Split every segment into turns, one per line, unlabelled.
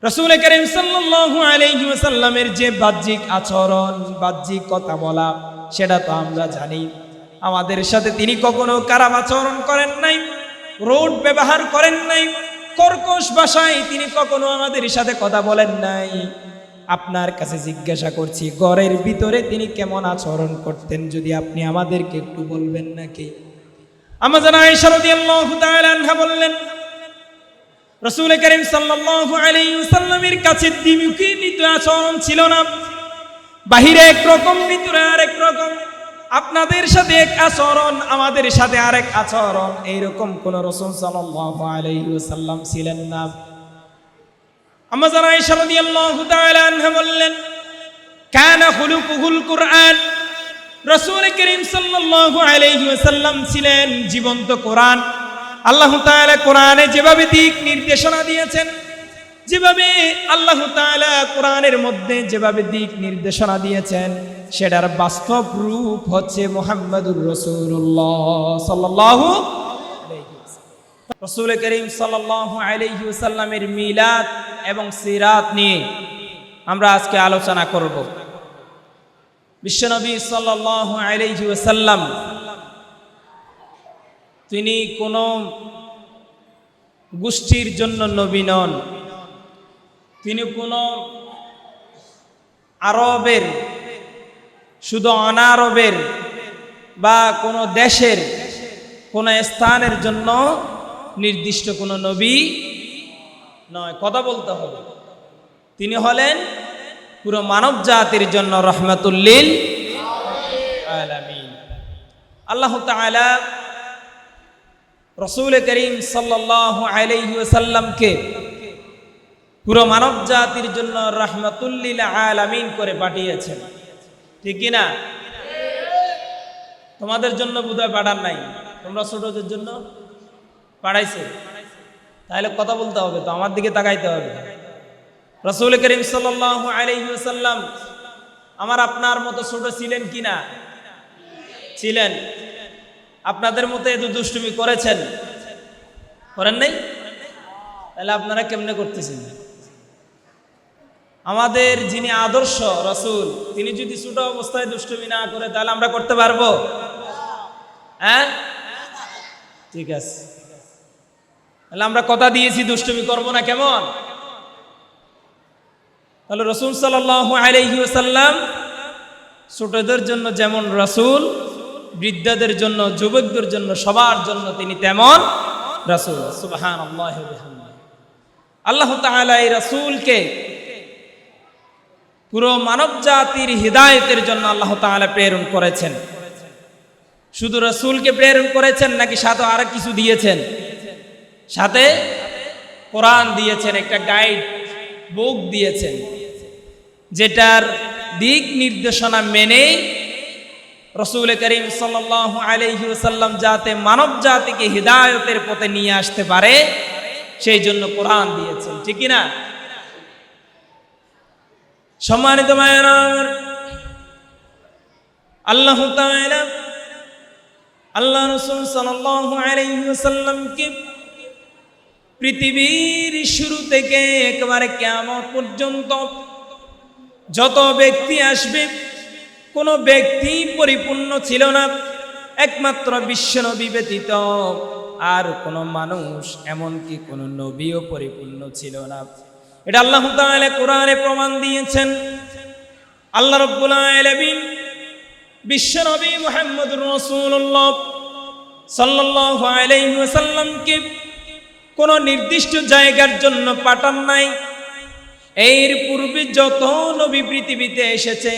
রাসূল করিম সাল্লাল্লাহু আলাইহি ওয়াসাল্লামের যে বাহ্যিক আচরণ, বাহ্যিক কথা বলা, সেটা তো আমরা জানি। আমাদের সাথে তিনি কখনো খারাপ আচরণ করেন নাই, রোড ব্যবহার করেন নাই, কর্কশ ভাষায় তিনি কখনো আমাদের সাথে কথা বলেন নাই। আপনার কাছে জিজ্ঞাসা করছি, ঘরের ভিতরে তিনি কেমন আচরণ করতেন, যদি আপনি আমাদেরকে একটু বলবেন নাকি? আম্মা জান আয়েশা রাদিয়াল্লাহু তাআলা আনহা বললেন, রাসূল করিম সাল্লাল্লাহু আলাইহি ওয়াসাল্লামের কাছে দ্বিমুখী আচরণ ছিল না। বাহিরে একরকম, ভিতরে আরেক রকম। আপনাদের সাথে এক আচরণ, আমাদের সাথে আরেক আচরণ, এইরকম কোন রাসূল সাল্লাল্লাহু আলাইহি ওয়াসাল্লাম ছিলেন না। আম্মা জান আয়েশা রাদিয়াল্লাহু তাআলা আনহা বললেন, কানা খুলুকুহুল কুরআন। রাসূল করিম সাল্লাল্লাহু আলাইহি ওয়াসাল্লাম ছিলেন জীবন্ত কোরআন। আল্লাহ তাআলা কোরআনে যেভাবে দিক নির্দেশনা দিয়েছেন, যেভাবে আল্লাহ তাআলা কোরআনের মধ্যে যেভাবে দিক নির্দেশনা দিয়েছেন, সেটার বাস্তব রূপ হচ্ছে মুহাম্মদুর রাসূলুল্লাহ সাল্লাল্লাহু আলাইহি ওয়াসাল্লাম। রাসূল করিম সাল্লাল্লাহু আলাইহি ওয়াসাল্লামের মিলাদ এবং সিরাত নিয়ে আমরা আজকে আলোচনা করব। বিশ্বনবী সাল্লাল্লাহু আলাইহি ওয়াসাল্লাম তিনি কোন গোষ্ঠীর জন্য নবী নন, তিনি কোন আরবের, শুধু অনারবের বা কোন দেশের কোন স্থানের জন্য নির্দিষ্ট কোন নবী নয়। কথা বলতে হবে, তিনি হলেন পুরো মানব জাতির জন্য রহমাতুল লিল আলামিন। আল্লাহ তাআলা রাসূল করিম সাল্লাল্লাহু আলাইহি ওয়াসাল্লামকে পুরো মানব জাতির জন্য রহমাতুল লিল আলামিন করে পাঠিয়েছেন, ঠিক কি না? তোমাদের জন্য বোধহয় পাঠান নাই, তোমরা ছোটদের জন্য পাঠাইছে। তাহলে কথা বলতে হবে তো, আমার দিকে তাকাইতে হবে। রাসূল করিম সাল্লাল্লাহু আলাইহি ওয়াসাল্লাম আমার আপনার মতো ছোট ছিলেন কিনা? ছিলেন। আপনাদের মতো এত দুষ্টুমি করেছেন? করেন নাই? তাহলে আপনারা কেমনে করতেছেন? আমাদের যিনি আদর্শ রাসূল, তিনি যদি ছোট অবস্থায় দুষ্টুমি না করে, তাহলে আমরা করতে পারবো? হ্যাঁ, ঠিক আছে। তাহলে আমরা কথা দিয়েছি দুষ্টুমি করব না, কেমন? তাহলে রাসূল সাল্লাল্লাহু আলাইহি ওয়াসাল্লাম ছোটদের জন্য যেমন রাসূল, বৃদ্ধদের জন্য, যুবকদের জন্য, সবার জন্য তিনি তেমন রাসূল। সুবহানাল্লাহি ওয়া বিহামদিহি। আল্লাহ তাআলা এই রাসূলকে পুরো মানব জাতির হিদায়াতের জন্য আল্লাহ তাআলা প্রেরণ করেছেন। শুধু রাসূলকে প্রেরণ করেছেন নাকি সাথে আর কিছু দিয়েছেন? সাথে কোরআন দিয়েছেন, একটা গাইড বুক দিয়েছেন, যেটার দিক নির্দেশনা মেনে রাসূল করিম সাল্লাল্লাহু আলাইহি ওয়াসাল্লাম যাতে মানব জাতিকে হিদায়াতের পথে নিয়ে আসতে পারে, সেই জন্য কোরআন দিয়েছেন, ঠিক কি না? সম্মানিত ভাইয়েরা, আল্লাহ তাআলা আল্লাহ রাসূল সাল্লাল্লাহু আলাইহি ওয়াসাল্লামকে পৃথিবীর শুরু থেকে একেবারে কিয়ামত পর্যন্ত যত ব্যক্তি আসবে, কোন ব্যক্তি পরিপূর্ণ ছিল না, একমাত্র বিশ্বনবী ব্যতীত আর কোন মানুষ, এমনকি কোন নবীও পরিপূর্ণ ছিল না। এটা আল্লাহ তাআলা কোরআনে প্রমাণ দিয়েছেন। আল্লাহ রাব্বুল আলামিন বিশ্বনবী মুহাম্মদুর রাসূলুল্লাহ সাল্লাল্লাহু আলাইহি ওয়াসাল্লামকে কোন নির্দিষ্ট জায়গার জন্য পাঠান নাই। এর পূর্বে যত নবী পৃথিবীতে এসেছে,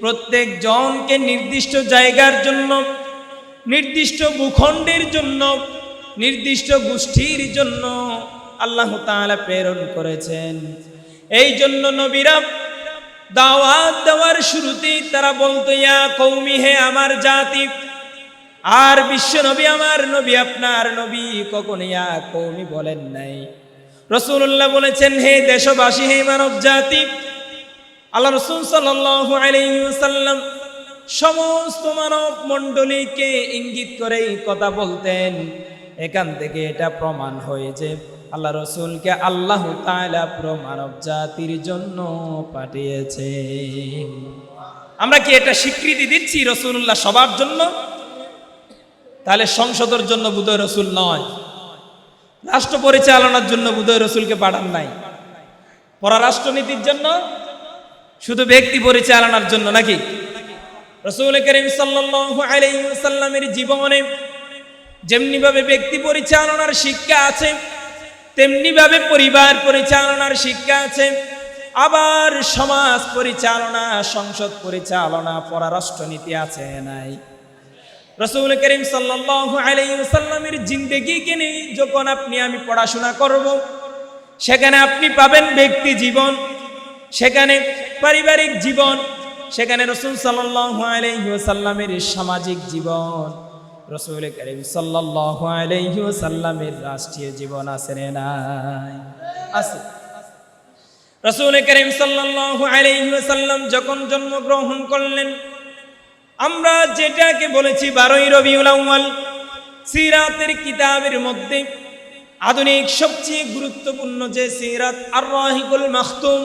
প্রত্যেক জনকে নির্দিষ্ট জায়গার জন্য, নির্দিষ্ট ভূখণ্ডের জন্য, নির্দিষ্ট গোষ্ঠীর জন্য আল্লাহ তাআলা প্রেরণ করেছেন। এই জন্য নবীরা দাওয়াত দেওয়ার শুরুতেই তারা বলতো, ইয়া কওমি, হে আমার জাতি। আর বিশ্ব নবী, আমার নবী, আপনার নবী কখনো ইয়া কওমি বলেন নাই। রাসূলুল্লাহ বলেছেন, হে দেশবাসী, হে মানব জাতি। আল্লাহ রাসূল সাল্লাল্লাহু আলাইহি ওয়াসাল্লাম সমস্ত মানব মণ্ডলীকে ইঙ্গিত করে কথা বলতেন। এখান থেকে এটা প্রমাণ হয় যে আল্লাহ রসুলকে আল্লাহ তাআলা পুরো মানব জাতির জন্য পাঠিয়েছে। আমরা কি এটা স্বীকৃতি দিচ্ছি রসুল্লাহ সবার জন্য? তাহলে সংসদের জন্য বোধহয় রসুল নয়, রাষ্ট্র পরিচালনার জন্য বোধহয় রসুলকে পাঠান নাই, পররাষ্ট্রনীতির জন্য, শুধু ব্যক্তি পরিচালনার জন্য নাকি? রাসূল করিম সাল্লাল্লাহু আলাইহি ওয়াসাল্লামের জীবনে যেমনি ভাবে ব্যক্তি পরিচালনার শিক্ষা আছে, তেমনি ভাবে পরিবার পরিচালনার শিক্ষা আছে, আবার সমাজ পরিচালনা, সংসদ পরিচালনা, পররাষ্ট্রনীতি আছে নাই? রাসূল করিম সাল্লাল্লাহু আলাইহি ওয়াসাল্লামের জিন্দেগিকে নিয়ে যখন আপনি আমি পড়াশোনা করব, সেখানে আপনি পাবেন ব্যক্তি জীবন, সেখানে পারিবারিক জীবন, সেখানে রাসূল সাল্লাল্লাহু আলাইহি ওয়াসাল্লামের সামাজিক জীবন, রাসূল করিম সাল্লাল্লাহু আলাইহি ওয়াসাল্লামের রাষ্ট্রীয় জীবন আছে না নাই? আছে। রাসূল করিম সাল্লাল্লাহু আলাইহি ওয়াসাল্লাম যখন জন্মগ্রহণ করলেন, আমরা যেটাকে বলেছি 12ই রবিউল আউয়াল, সিরাতের কিতাবের মধ্যে আধুনিক সবচেয়ে গুরুত্বপূর্ণ যে সিরাত আর রাহিকুল মাখতুম,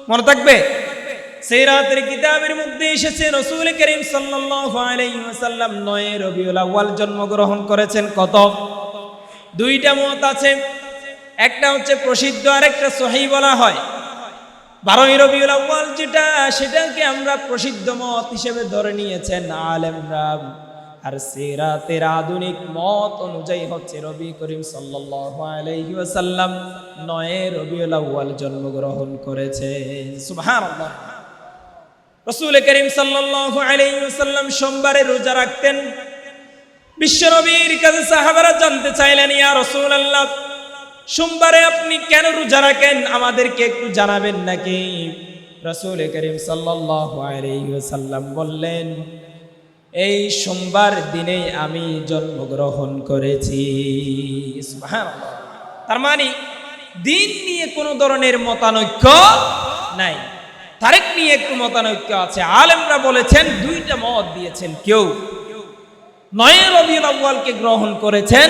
মনে থাকবে? সিরাতের কিতাবের মধ্যে এসেছে রাসূল করিম সাল্লাল্লাহু আলাইহি ওয়াসাল্লাম 9 রবিউল আউয়াল জন্মগ্রহণ করেছেন। কত? দুইটা মত আছে, একটা হচ্ছে প্রসিদ্ধ আর একটা সহিহ বলা হয়। 12ই রবিউল আউয়াল যেটা, সেটাকে আমরা প্রসিদ্ধ মত হিসেবে ধরে নিয়েছেন আলেমরা, আর সিরাতের আধুনিক মত অনুযায়ী হচ্ছে নবী করিম সাল্লাল্লাহু আলাইহি ওয়াসাল্লাম 9 রবিউল আউয়াল জন্মগ্রহণ করেছেন। সুবহানাল্লাহ। রাসূল করিম সাল্লাল্লাহু আলাইহি ওয়াসাল্লাম সোমবারে রোজা রাখতেন। বিশ্বনবীর কাছে সাহাবারা জানতে চাইলেন, ইয়া রাসূলুল্লাহ, সোমবারে আপনি কেন রোজা রাখেন, আমাদেরকে একটু জানাবেন নাকি? রাসূল করিম সাল্লাল্লাহু আলাইহি ওয়াসাল্লাম বললেন, এই সোমবার দিনে আমি জন্মগ্রহণ করেছি। সুবহানাল্লাহ। তার মানে দিন নিয়ে কোনো ধরনের মতানৈক্য নাই, তারিখ নিয়ে একটু মতানৈক্য আছে। আলেমরা বলেছেন, দুইটা মত দিয়েছেন, কেউ 9 রবিউল আউয়ালকে গ্রহণ করেছেন,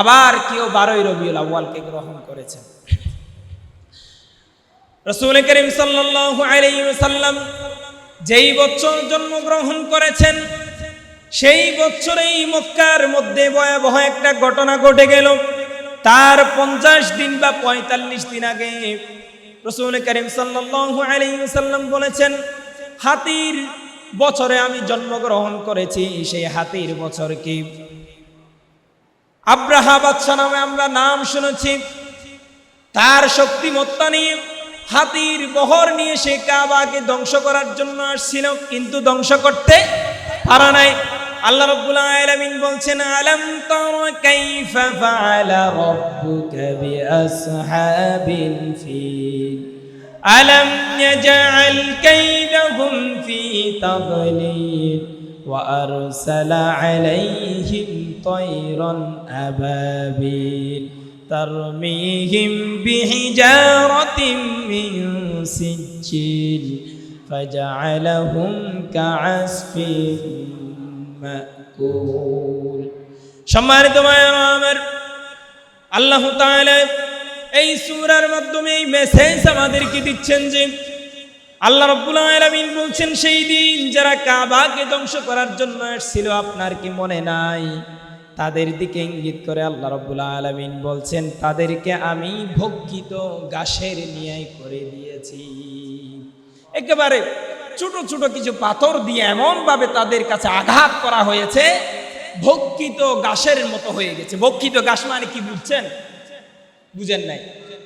আবার কেউ 12ই রবিউল আউয়ালকে গ্রহণ করেছেন। রাসূল করিম সাল্লাল্লাহু আলাইহি ওয়াসাল্লাম যেই বছর জন্মগ্রহণ করেছেন, সেই বছরেই মক্কার মধ্যে ভয়াবহ একটা ঘটনা ঘটে গেল। তার 50 দিন বা 45 দিন আগে রাসূল করিম সাল্লাল্লাহু আলাইহি ওয়াসাল্লাম বলেছেন, হাতির বছরে আমি জন্মগ্রহণ করেছি। সেই হাতির বছর কি? আব্রাহা বাদশা নামে আমরা নাম শুনেছি। তার শক্তিমত্তা নিয়ে, হাতির বহর নিয়ে সে কাবাকে ধ্বংস করার জন্য আসছিল, কিন্তু ধ্বংস করতে পারা নাই। আল্লাহ রাব্বুল আলামিন বলছেন, আলাম তারা কাইফা ফাআলা রাব্বুকা বিআসহাবিল ফিল আলাম ইয়াজআল কাইদাহুম ফি তাদলিল ওয়া আরসালা আলাইহিম তায়রান আবাবিল তারমিহিম বিহিজারাতিন মিন সিজ্জিল ফাজআলাহুম কাআসফিন মাকুল। সম্মানিত ভাইরা আমার, আল্লাহ তাআলা এই সূরার মাধ্যমে এই মেসেজ আমাদেরকে দিচ্ছেন যে আল্লাহ রাব্বুল আলামিন বলছেন, সেই দিন যারা কাবাকে ধ্বংস করার জন্য এসেছিল, আপনার কি মনে নাই? তাদের দিকে ইঙ্গিত করে আল্লাহ রাব্বুল আলামিন বলছেন, তাদেরকে আমি ভক্ষিত ঘাসের ন্যায় করে দিয়েছি। একেবারে ছোট ছোট কিছু পাথর দিয়ে এমন ভাবে তাদের কাছে আঘাত করা হয়েছে, ভক্ষিত ঘাসের মতো হয়ে গেছে। ভক্ষিত ঘাস মানে কি বুঝছেন? বুঝেন নাই?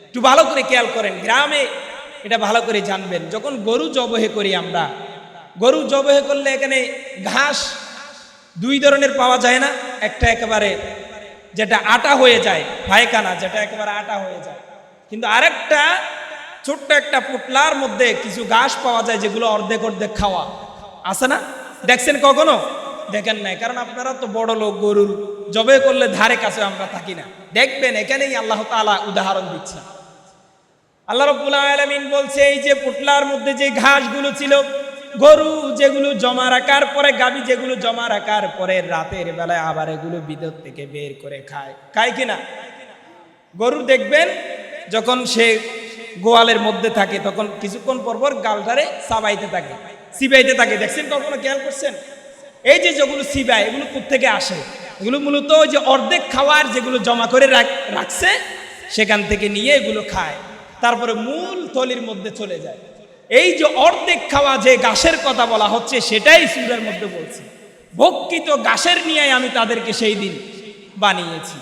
একটু ভালো করে খেয়াল করেন, গ্রামে এটা ভালো করে জানবেন। যখন গরু জবাই করি আমরা, গরু জবাই করলে এখানে ঘাস দুই ধরনের পাওয়া যায় না? একটা একেবারে যেটা আটা হয়ে যায়, পায়খানা, যেটা একেবারে আটা হয়ে যায়, কিন্তু আরেকটা ছোট্ট একটা পুটলার মধ্যে কিছু ঘাস পাওয়া যায়, যেগুলো অর্ধেক অর্ধেক খাওয়া আছে না? দেখছেন কখনো? দেখেন নাই, কারণ আপনারা তো বড় লোক, গরুর জবাই করলে ধারে কাছে আমরা থাকি না। দেখবেন এখানেই আল্লাহ তাআলা উদাহরণ দিচ্ছে। আল্লাহ রাব্বুল আলামিন বলছে, এই যে পুটলার মধ্যে যে ঘাসগুলো ছিল, গরু যেগুলো জমা রাখার পরে, গাভী যেগুলো জমা রাখার পরে রাতের বেলায় আবার এগুলো ভিতর থেকে বের করে খায়, খায় কিনা? গরু দেখবেন যখন সে গোয়ালের মধ্যে থাকে তখন কিছুক্ষণ পরপর গালটারে চাবাইতে থাকে, চিবাইতে থাকে। দেখছেন কখনো, খেয়াল করছেন? এই যে যেগুলো চিবাই, এগুলো কোত্থেকে আসে? এগুলো মূলত ওই যে অর্ধেক খাওয়ার যেগুলো জমা করে রাখছে সেখান থেকে নিয়ে এগুলো খায়, তারপরে মূল থলির মধ্যে চলে যায়। এই যে অর্ধেক খাওয়া যে ঘাসের কথা বলা হচ্ছে সেটাই সূরার মধ্যে বলছে। ভক্ষিত ঘাসের নিয়ে আমি তাদেরকে সেই দিন বানিয়েছি।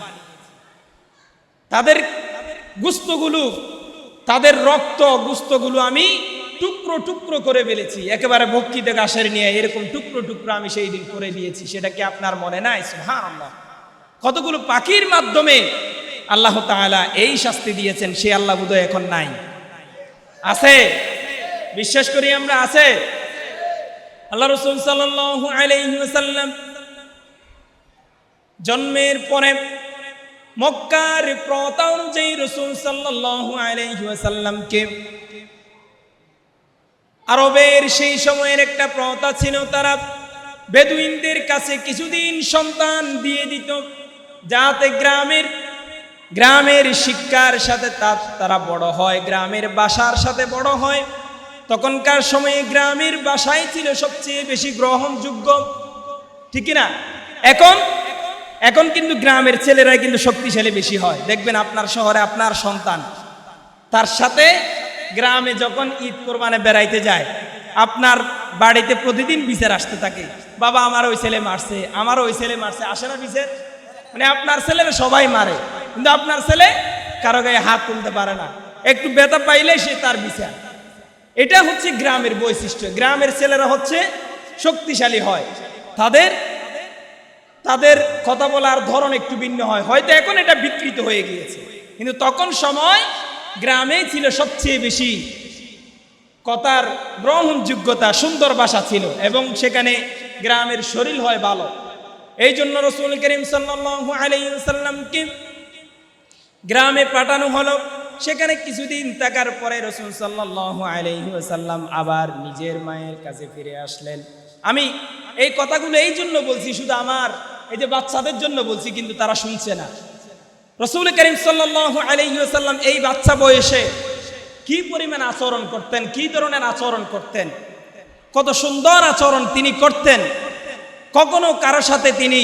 তাদের গুস্তগুলো, তাদের রক্ত গুস্তগুলো আমি টুকরো টুকরো করে ফেলেছি, একেবারে ভক্ষিত ঘাসের নিয়ে এরকম টুকরো টুকরো আমি সেই দিন করে দিয়েছি। সেটা কি আপনার মনে নাই? সুবহানাল্লাহ। কতগুলো পাখির মাধ্যমে আল্লাহ তাআলা এই শাস্তি দিয়েছেন, সে আল্লাহ বোধহয় এখন নাই। আছে? বিশ্বাস করি আমরা আছে। আল্লাহ রাসূল সাল্লাল্লাহু আলাইহি ওয়াসাল্লাম জন্মের পরে মক্কার প্রথা অনুযায়ী রাসূল সাল্লাল্লাহু আলাইহি ওয়াসাল্লামকে আরবের সেই সময়ের একটা প্রথা ছিল, তারা বেদুইনদের কাছে কিছুদিন সন্তান দিয়ে দিত যাতে গ্রামের শিক্ষার সাথে তারা বড় হয়, গ্রামের বাসার সাথে বড় হয়। তখনকার সময়ে গ্রামের বাসাই ছিল সবচেয়ে বেশি গ্রহণযোগ্য, ঠিক না? এখন কিন্তু গ্রামের ছেলেরাই কিন্তু শক্তিশালী বেশি হয়। দেখবেন আপনার শহরে আপনার সন্তান, তার সাথে গ্রামে যখন ঈদ কোরবানে বেড়াইতে যায়, আপনার বাড়িতে প্রতিদিন বিচার আসতে থাকে, বাবা আমার ওই ছেলে মারছে, আমার ওই ছেলে মারছে। আসে না বিচার? মানে আপনার ছেলেরা সবাই মারে, কিন্তু আপনার ছেলে কারো গায়ে হাত তুলতে পারে না, একটু ব্যথা পাইলে সে তার বিচার। এটা হচ্ছে গ্রামের বৈশিষ্ট্য। গ্রামের ছেলেরা হচ্ছে শক্তিশালী হয়, তাদের কথা বলার ধরন একটু ভিন্ন হয়। হয়তো এখন এটা বিকৃত হয়ে গিয়েছে, কিন্তু তখন সময় গ্রামেই ছিল সবচেয়ে বেশি কথার গ্রহণযোগ্যতা, সুন্দর ভাষা ছিল, এবং সেখানে গ্রামের শরীর হয় ভালো। এই জন্য রাসূল করিম সাল্লাল্লাহু আলাইহি ওয়াসাল্লামকে গ্রামে পাঠানো হলো। সেখানে কিছুদিন থাকার পরে রাসূল সাল্লাল্লাহু আলাইহি ওয়াসাল্লাম আবার নিজের মায়ের কাছে ফিরে আসলেন। আমি এই কথাগুলো এই জন্য বলছি, শুধু আমার এই যে বাচ্চাদের জন্য বলছি, কিন্তু তারা শুনছে না। রাসূল করিম সাল্লাল্লাহু আলাইহি ওয়াসাল্লাম এই বাচ্চা বয়সে কি পরিমাণ আচরণ করতেন, কি ধরনের আচরণ করতেন, কত সুন্দর আচরণ তিনি করতেন। কখনো কারো সাথে তিনি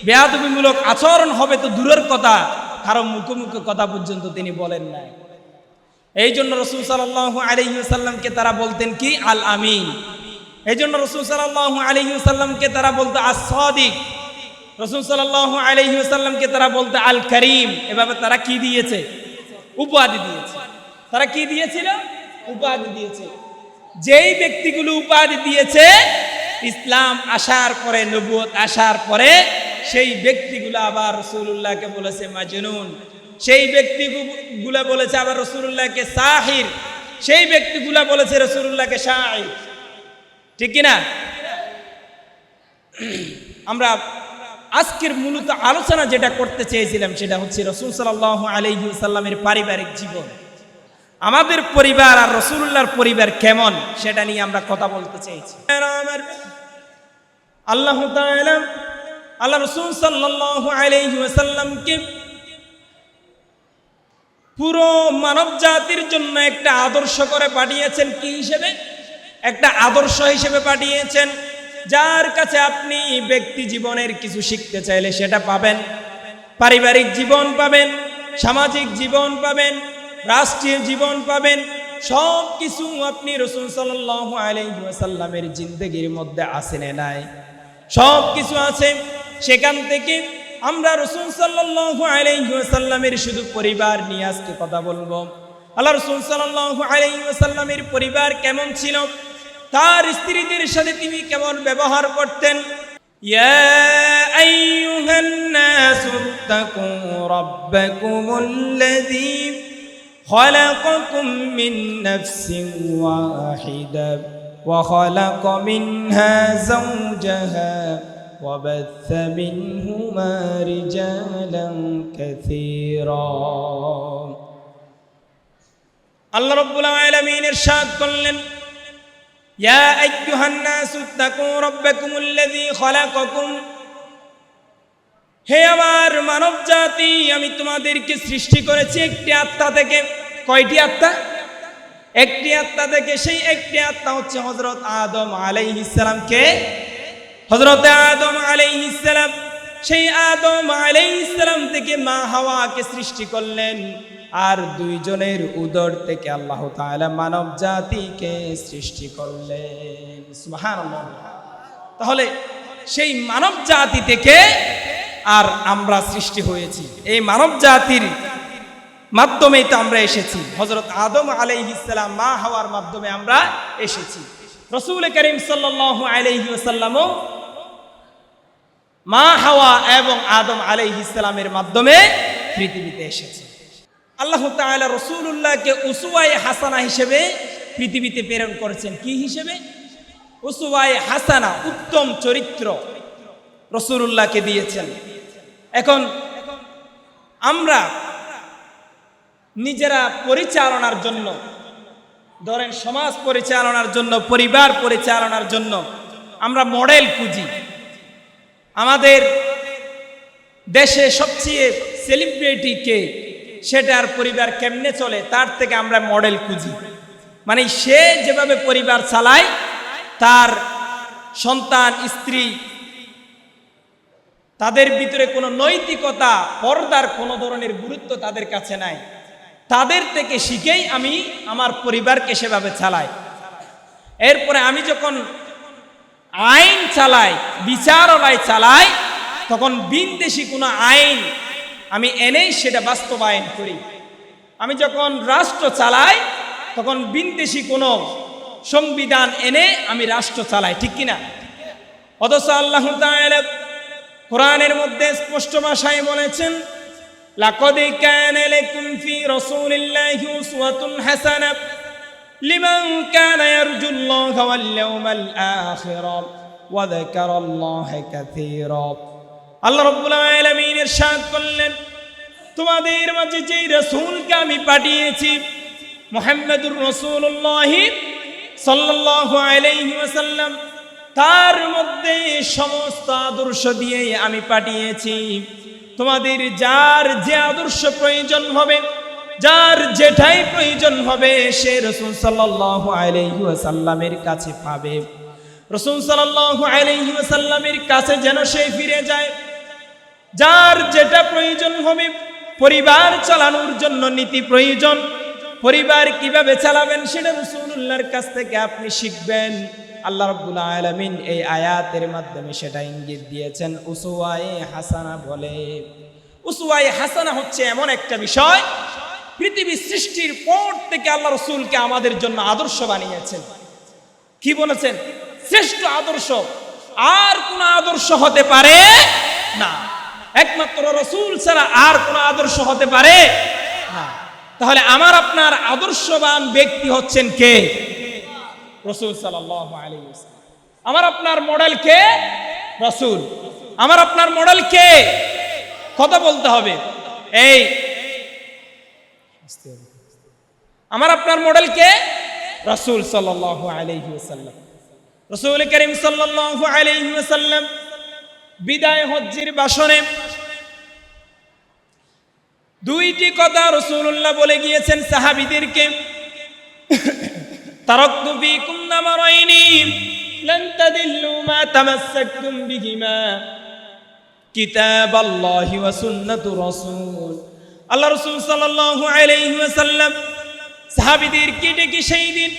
বেয়াদবিমূলক আচরণ হবে তো দূরের কথা, কারো মুখোমুখি কথা পর্যন্ত তিনি বলেন নাই। এই জন্য রাসূল সাল্লাল্লাহু আলাইহি ওয়াসাল্লামকে তারা বলতেন কি? আল আমিন। এই জন্য রাসূল সাল্লাল্লাহু আলাইহি ওয়াসাল্লামকে তারা বলতো আস-সাদিক। রাসূল সাল্লাল্লাহু আলাইহি ওয়াসাল্লামকে তারা বলতো আল করিম। এভাবে তারা কি দিয়েছে? উপাধি দিয়েছে। তারা কি দিয়েছিল? উপাধি দিয়েছে। যেই ব্যক্তিগুলো উপাধি দিয়েছে, ইসলাম আসার পরে, নবুয়ত আসার পরে, সেই ব্যক্তিগুলো আবার রাসূলুল্লাহকে বলেছে মাজনুন, সেই ব্যক্তিগুলো বলেছে আবার রাসূলুল্লাহকে সাহির, সেই ব্যক্তিগুলো বলেছে রাসূলুল্লাহকে শাঈর, ঠিক কি না? আমরা আজকের মূলত আলোচনা যেটা করতে চেয়েছিলাম সেটা হচ্ছে রাসূল সাল্লাল্লাহু আলাইহি ওয়াসাল্লামের পারিবারিক জীবন। আমাদের পরিবার আর রাসূলুল্লাহর পরিবার কেমন সেটা নিয়ে আমরা কথা বলতে চেয়েছি। আল্লাহ তাআলা আল্লাহ রাসূল সাল্লাল্লাহু আলাইহি ওয়াসাল্লামকে পুরো মানব জাতির জন্য একটা আদর্শ করে পাঠিয়েছেন। কি হিসেবে? একটা আদর্শ হিসেবে পাঠিয়েছেন, যার কাছে আপনি ব্যক্তি জীবনের কিছু শিখতে চাইলে সেটা পাবেন। পারিবারিক জীবন পাবেন, সামাজিক জীবন পাবেন, রাষ্ট্রীয় জীবন পাবেন, সব কিছু আপনি রাসূল সাল্লাল্লাহু আলাইহি ওয়াসাল্লামের জিন্দেগির মধ্যে আছে না নাই? সব কিছু আছে। সেখান থেকে আমরা রাসূল সাল্লাল্লাহু আলাইহি ওয়াসাল্লামের শুধু পরিবার নিয়ে আজকে কথা বলবো। আল্লাহ রাসূল সাল্লাল্লাহু আলাইহি ওয়াসাল্লামের পরিবার কেমন ছিল, তার স্ত্রীদের সাথে তিনি কেমন ব্যবহার করতেন। ইয়া আইয়ুহান নাসু তাকু রাব্বাকুমুল্লাযী খালাকাকুম মিন নাফসিন ওয়াহিদা ওয়া খালাকা মিনহা যাওজাহা ওয়া বাথা মিনহুমা রিজালান কাসীরা। আল্লাহ রাব্বুল আলামিন ইরশাদ করলেন, ইয়া আইয়ুহান নাসু তাকু রাব্বাকুমুল্লাযী খালাকাকুম, হে আমার মানব জাতি, আমি তোমাদেরকে সৃষ্টি করেছি একটি আত্মা থেকে। কয়টি আত্মা? একটি আত্মা থেকে। সেই একটি আত্মা হচ্ছে হযরত আদম আলাইহিস সালাম। কে? হযরত আদম আলাইহিস সালাম। সেই আদম আলাইহিস সালাম থেকে মা হাওয়াকে সৃষ্টি করলেন, আর দুইজনের উদর থেকে আল্লাহ তাআলা মানব জাতিকে সৃষ্টি করলেন। সুবহানাল্লাহ। তাহলে সেই মানব জাতি থেকে আর আমরা সৃষ্টি হয়েছি, এই মানব জাতির মাধ্যমেই তো আমরা এসেছি। হযরত আদম আলাইহিস সালাম মা হাওয়ার মাধ্যমে আমরা এসেছি। রাসূল করিম সাল্লাল্লাহু আলাইহি ওয়াসাল্লামও মা হাওয়া এবং আদম আলাইহিস সালামের মাধ্যমে পৃথিবীতে এসেছে। আল্লাহ তাআলা রাসূলুল্লাহকে উসওয়ায়ে হাসানা হিসেবে পৃথিবীতে প্রেরণ করেছেন। কি হিসেবে? উসওয়ায়ে হাসানা, উত্তম চরিত্র রাসূলুল্লাহকে দিয়েছেন। এখন আমরা নিজেরা পরিচালনার জন্য, ধরেন সমাজ পরিচালনার জন্য, পরিবার পরিচালনার জন্য আমরা মডেল খুঁজি। আমাদের দেশে সবচেয়ে সেলিব্রিটি কে, সেটার পরিবার কেমনে চলে তার থেকে আমরা মডেল খুঁজি। মানে সে যেভাবে পরিবার চালায়, তার সন্তান স্ত্রী, তাদের ভিতরে কোনো নৈতিকতা, পর্দার কোনো ধরনের গুরুত্ব তাদের কাছে নাই, তাদের থেকে শিখেই আমি আমার পরিবারকে সেভাবে চালাই। এরপরে আমি যখন আইন চালাই, বিচারালয় চালাই, তখন বিনদেশি কোনো আইন আমি এনেই সেটা বাস্তবায়ন করি। আমি যখন রাষ্ট্র চালাই, তখন বিনদেশি কোনো সংবিধান এনে আমি রাষ্ট্র চালাই। ঠিক কিনা? অথচ আল্লাহ তাআলা কোরআনের মধ্যে স্পষ্ট ভাষায় বলেছেন, লাকাদ কানা লাকুম ফি রাসূলিল্লাহি উসওয়াতুন হাসানাহ লিমান কানা ইয়ারজুল্লাহা ওয়াল ইয়াওমাল আখিরা ওয়া যাকারাল্লাহা কাসীরা। আল্লাহ রাব্বুল আলামিন ইরশাদ করলেন, তোমাদের মাঝে যে রাসূলকে আমি পাঠিয়েছি, মুহাম্মদুর রাসূলুল্লাহ সাল্লাল্লাহু আলাইহি ওয়াসাল্লাম, তার মধ্যে সমস্ত আদর্শ দিয়ে আমি পাঠিয়েছি। তোমাদের যার যে আদর্শ প্রয়োজন হবে, যার যেটাই প্রয়োজন হবে, সে রাসূল সাল্লাল্লাহু আলাইহি ওয়াসাল্লামের কাছে পাবে। রাসূল সাল্লাল্লাহু আলাইহি ওয়াসাল্লামের কাছে যেন সে ফিরে যায়। যার যেটা প্রয়োজন হবে, পরিবার চালানোর জন্য নীতি প্রয়োজন, পরিবার কিভাবে চালাবেন সেটা রাসূলুল্লাহর কাছ থেকে আপনি শিখবেন। আল্লাহ রাব্বুল আলামিন এই আয়াতের মাধ্যমে সেটা ইঙ্গিত দিয়েছেন উসওয়ায়ে হাসানা বলে। উসওয়ায়ে হাসানা হচ্ছে এমন একটা বিষয়, পৃথিবী সৃষ্টির পর থেকে আল্লাহ রাসূলকে আমাদের জন্য আদর্শ বানিয়েছেন। কি বলেছেন? শ্রেষ্ঠ আদর্শ, আর কোন আদর্শ হতে পারে না, একমাত্র রাসূল ছাড়া আর কোন আদর্শ হতে পারে না। তাহলে আমার আপনার আদর্শবান ব্যক্তি হচ্ছেন কে? রাসূল সাল্লাল্লাহু আলাইহি ওয়াসাল্লাম। আমার আপনার মডেল কে? রাসূল। আমার আপনার মডেল কে? কথা বলতে হবে। এই আমার আপনার মডেল কে? রাসূল সাল্লাল্লাহু আলাইহি ওয়াসাল্লাম। রাসূল করিম সাল্লাল্লাহু আলাইহি ওয়াসাল্লাম বিদায় হজ্জের ভাষণে দুইটি কথা রাসূলুল্লাহ বলে গিয়েছেন সাহাবীদেরকে, তারাকতু ফীকুম আমরাইনি লান তাদিল্লু মা তামাসসাকতুম বিহিমা কিতাবাল্লাহি ওয়া সুন্নাতু রাসূল। আল্লাহ রাসূল সাল্লাল্লাহু আলাইহি ওয়াসাল্লাম সাহাবীদেরকে ডেকে সেই দিন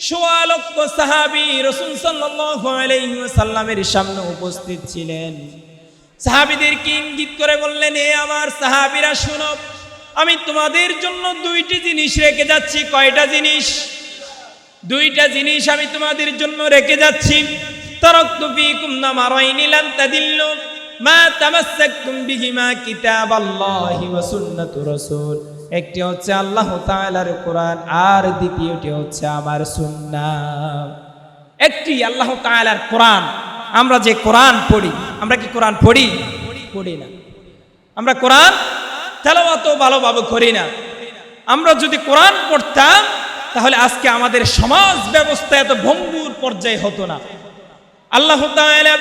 ১৬ লক্ষ সাহাবী রাসূল সাল্লাল্লাহু আলাইহি ওয়াসাল্লামের সামনে উপস্থিত ছিলেন। সাহাবীদেরকে ইঙ্গিত করে বললেন, হে আমার সাহাবীরা শোনো, আমি তোমাদের জন্য দুইটি জিনিস রেখে যাচ্ছি। কয়টা জিনিস? দুইটা জিনিস আমি তোমাদের জন্য রেখে যাচ্ছি। তারাকতু ফীকুম আমরাইনি লান তাদিল্লু মা তামাসসাকতুম বিহিমা কিতাবাল্লাহি ওয়া সুন্নাতু রাসূল। একটি হচ্ছে আল্লাহ তাআলার কোরআন, আর দ্বিতীয়টি হচ্ছে আমার সুন্নাহ। একটি আল্লাহ তাআলার কোরআন। আমরা যে কোরআন পড়ি, আমরা কি কোরআন পড়ি? পড়ি না। আমরা কোরআন তেলাওয়াত ভালোভাবে করি না। আমরা যদি কোরআন পড়তাম, তাহলে আজকে আমাদের সমাজ ব্যবস্থা এত ভঙ্গুর পর্যায়ে হতো না। আল্লাহ তাআলা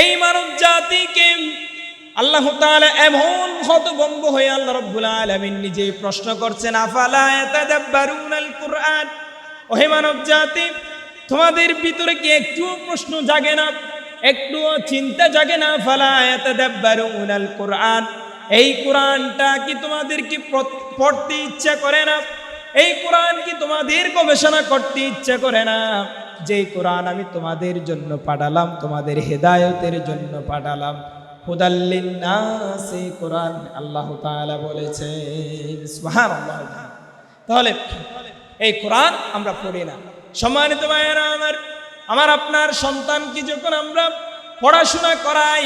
এই মানব জাতিকে আল্লাহ তাআলা এমন হতভম্ব হয়ে আল্লাহ রাব্বুল আলামিন নিজেই প্রশ্ন করছেন, আফালা ইয়াতাদাব্বারুনাল কুরআন, ওহে মানব জাতি, তোমাদের ভিতরে কি একটু প্রশ্ন জাগে না, একটু চিন্তা জাগে না? ফালা ইয়াতাদাব্বারুনাল কুরআন, এই কোরআনটা কি তোমাদের কি পড়তে ইচ্ছা করে না? এই কোরআন কি তোমাদের গবেষণা করতে ইচ্ছা করে না? যেই কোরআন আমি তোমাদের জন্য পাঠালাম, তোমাদের হেদায়েতের জন্য পাঠালাম, হুদাল লিন্নাস, এই কোরআন আল্লাহ তাআলা বলেছেন। সুবহানাল্লাহ। তাহলে এই কোরআন আমরা পড়ি না। সম্মানিত ভাইয়েরা, আমার আপনার সন্তানকে যখন আমরা পড়াশোনা করাই,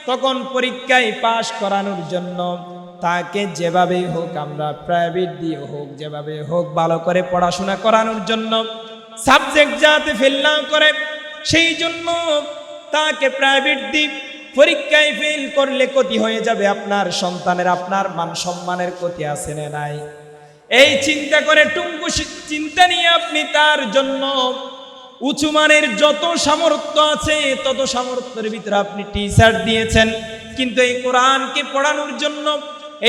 তখন পরীক্ষায় পাশ করানোর জন্য তাকে যেভাবেই হোক, আমরা প্রাইভেট দিয়ে হোক, যেভাবে হোক ভালো করে পড়াশোনা করানোর জন্য, সাবজেক্ট যাতে ফেল না করে সেই জন্য তাকে প্রাইভেট দিই। পরীক্ষায় ফেল করলে ক্ষতি হয়ে যাবে আপনার সন্তানের, আপনার মান সম্মানের ক্ষতি আছে না নাই? এই চিন্তা করে, টুঙ্কু চিন্তা নিয়ে আপনি তার জন্য উঁচু মানের যত সামর্থ্য আছে তত সামর্থ্যের ভিতরে আপনি টি-শার্ট দিয়েছেন, কিন্তু এই কোরআনকে পড়ানোর জন্য,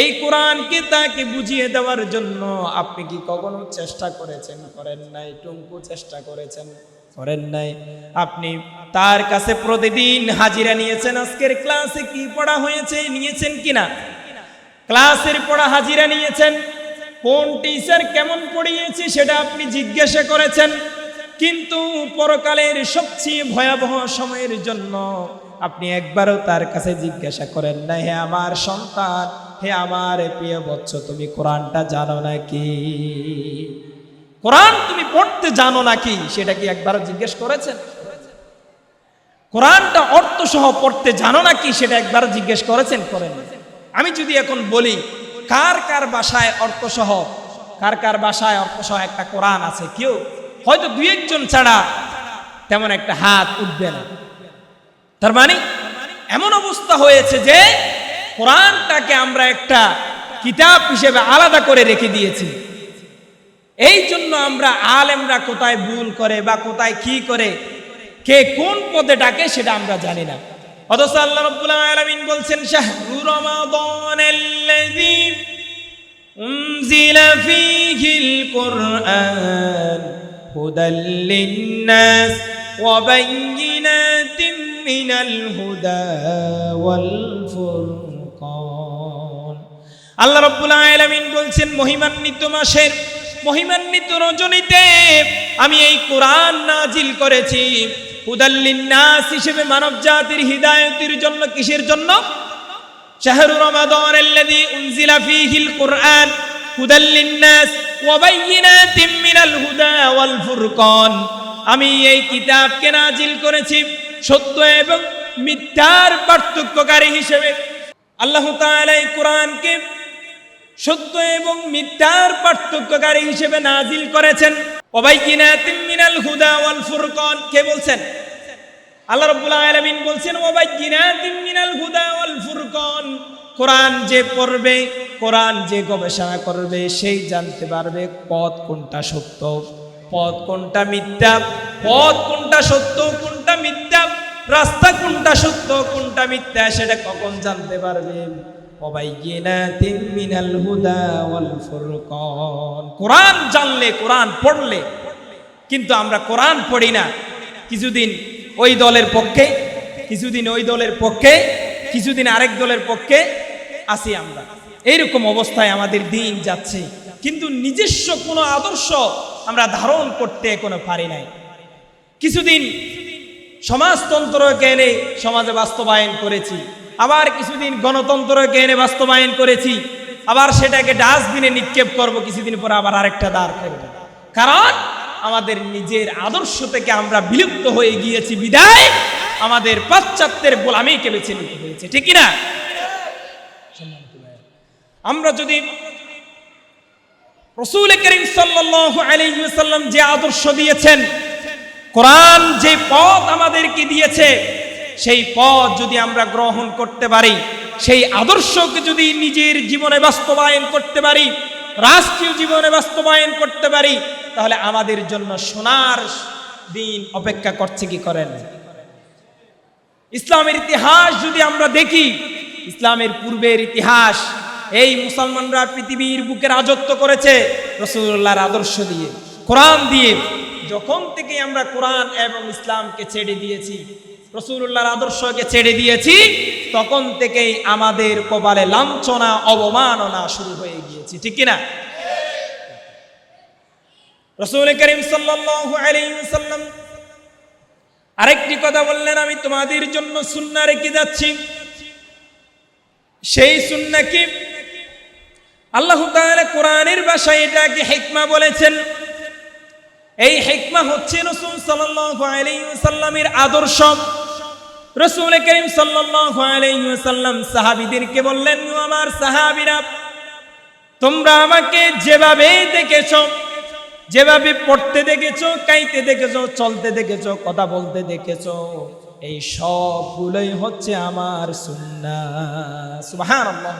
এই কোরআনকে তাকে বুঝিয়ে দেওয়ার জন্য আপনি কি কখনো চেষ্টা করেছেন? করেন নাই। টুঙ্কু চেষ্টা করেছেন? করেন নাই। আপনি তার কাছে প্রতিদিন হাজিরা নিয়েছেন, আজকের ক্লাসে কি পড়া হয়েছে নিয়েছেন কিনা? ক্লাসের পড়া হাজিরা নিয়েছেন, কোন টিচার কেমন পড়িয়েছে সেটা আপনি জিজ্ঞাসা করেছেন, কিন্তু পরকালের সবচেয়ে ভয়াবহ সময়ের জন্য আপনি একবারও তার কাছে জিজ্ঞাসা করেন না, হে আমার সন্তান, হে আমার প্রিয় বৎস, তুমি কোরআনটা জানো নাকি? কোরআন তুমি পড়তে জানো নাকি? সেটা কি একবারও জিজ্ঞেস করেছেন? কোরআনটা অর্থ সহ পড়তে জানো নাকি? সেটা একবারও জিজ্ঞেস করেছেন? করেন। আমি যদি এখন বলি, কার কার বাসায় অর্থ সহ, কার কার বাসায় অর্থ সহ একটা কোরআন আছে? কেউ হয়তো দুই একজন ছাড়া তেমন একটা হাত উঠবে না। তার মানে এমন অবস্থা হয়েছে যে কোরআনটাকে আমরা একটা কিতাব হিসেবে আলাদা করে রেখে দিয়েছি। এই জন্য আমরা আলেমরা কোথায় ভুল করে বা কোথায় কি করে, কে কোন পদে ডাকে সেটা আমরা জানি না। অথচ আল্লাহ রাব্বুল আলামিন বলছেন, শাহরু রমাদানাল্লাযী উনজিলা ফীহিল কুরআন হুদাল লিন্নাস ওয়া বাইয়িনাতিন মিনাল হুদা ওয়াল ফুরকান। আল্লাহ রাব্বুল আলামিন বলছেন, মহিমান্বিত মাসের মহিমান্বিত রজনীতে আমি এই কোরআন নাজিল করেছি হুদাল লিন্নাস হিসেবে, মানব জাতির হিদায়াতের জন্য। কিসের জন্য? শাহরু রমাদানাল্লাযী উনজিলা ফীহিল কুরআন হুদাল লিন্নাস ওয়া বাইয়িনাতিন মিনাল হুদা ওয়াল ফুরকান। আমি এই কিতাবকে নাজিল করেছি সত্য এবং মিথ্যার পার্থক্যকারী হিসেবে। আল্লাহ তাআলা এই কোরআনকে সত্য এবং মিথ্যার পার্থক্যকারী হিসেবে নাজিল করেছেন। ওয়া বাইয়িনাতিন মিনাল হুদা ওয়াল ফুরকান। কে বলছেন? আল্লাহ রাব্বুল আলামিন বলছেন, ওয়া বাইয়িনাতিন মিনাল হুদা ওয়াল ফুরকান। কোরআন যে পড়বে, কোরআন যে গবেষণা করবে, সেই জানতে পারবে পথ কোনটা সত্য, পথ কোনটা মিথ্যা, পথ কোনটা সত্য কোনটা মিথ্যা, রাস্তা কোনটা সত্য কোনটা মিথ্যা, সেটা কখন জানতে পারবে? ওয়াবাইয়িনাতিন মিনাল হুদা ওয়াল ফুরকান। কোরআন জানলে, কোরআন পড়লে। কিন্তু আমরা কোরআন পড়ি না, কিছুদিন ওই দলের পক্ষে, কিছুদিন ওই দলের পক্ষে, কিছুদিন আরেক দলের পক্ষে আসি আমরা। এইরকম অবস্থায় আমাদের দিন যাচ্ছে, কিন্তু নিজস্ব কোনো আদর্শ আমরা ধারণ করতে এখনো পারি নাই। কিছুদিন সমাজতন্ত্রকে এনে সমাজে বাস্তবায়ন করেছি, আবার কিছুদিন গণতন্ত্রকে এনে বাস্তবায়ন করেছি, আবার সেটাকে ডাস্টবিনে নিক্ষেপ করব, কিছুদিন পরে আবার আরেকটা দাঁড় করব। কারণ আমাদের নিজের আদর্শ থেকে আমরা বিলুপ্ত হয়ে গিয়েছি বিদায় আমাদের পাশ্চাত্যের গোলামিকে বেছে নিতে হয়েছে। ঠিক না? আমরা যদি রাসূল করিম সাল্লাল্লাহু আলাইহি ওয়াসাল্লাম যে আদর্শ দিয়েছেন, কোরআন যে পথ আমাদেরকে দিয়েছে, সেই পথ যদি আমরা গ্রহণ করতে পারি, সেই আদর্শকে যদি নিজের জীবনে বাস্তবায়ন করতে পারি, রাষ্ট্রীয় জীবনে বাস্তবায়ন করতে পারি, তাহলে আমাদের জন্য সোনার দিন অপেক্ষা করছে কি করেন। ইসলামের ইতিহাস যদি আমরা দেখি, ইসলামের পূর্বের ইতিহাস, এই মুসলমানরা পৃথিবীর বুকে রাজত্ব করেছে রাসূলুল্লাহর আদর্শ দিয়ে, কোরআন দিয়ে। যখন থেকে আমরা কোরআন এবং ইসলামকে ছেড়ে দিয়েছি, রাসূলুল্লাহর আদর্শকে ছেড়ে দিয়েছি, তখন থেকেই আমাদের কপালে লাঞ্ছনা, অবমাননা শুরু হয়ে গিয়েছে, ঠিক কিনা? রাসূল করিম সাল্লাল্লাহু আলাইহি ওয়াসাল্লাম আরেকটি কথা বললেন, আমি তোমাদের জন্য সুন্নাহ রেখে যাচ্ছি। সেই সুন্নাহ কি? আল্লাহ তাআলা কোরআনের ভাষায় এটাকে হিকমা বলেছেন। এই হিকমা হচ্ছে রাসূল সাল্লাল্লাহু আলাইহি ওয়াসাল্লামের আদর্শ। রাসূল করিম সাল্লাল্লাহু আলাইহি ওয়াসাল্লাম সাহাবীদেরকে বললেন, আমার সাহাবীরা, তোমরা আমাকে যেভাবে দেখেছো, যেভাবে পড়তে দেখেছো, খাইতে দেখেছো, চলতে দেখেছো, কথা বলতে দেখেছো, এই সবগুলোই হচ্ছে আমার সুন্নাহ। সুবহানাল্লাহ।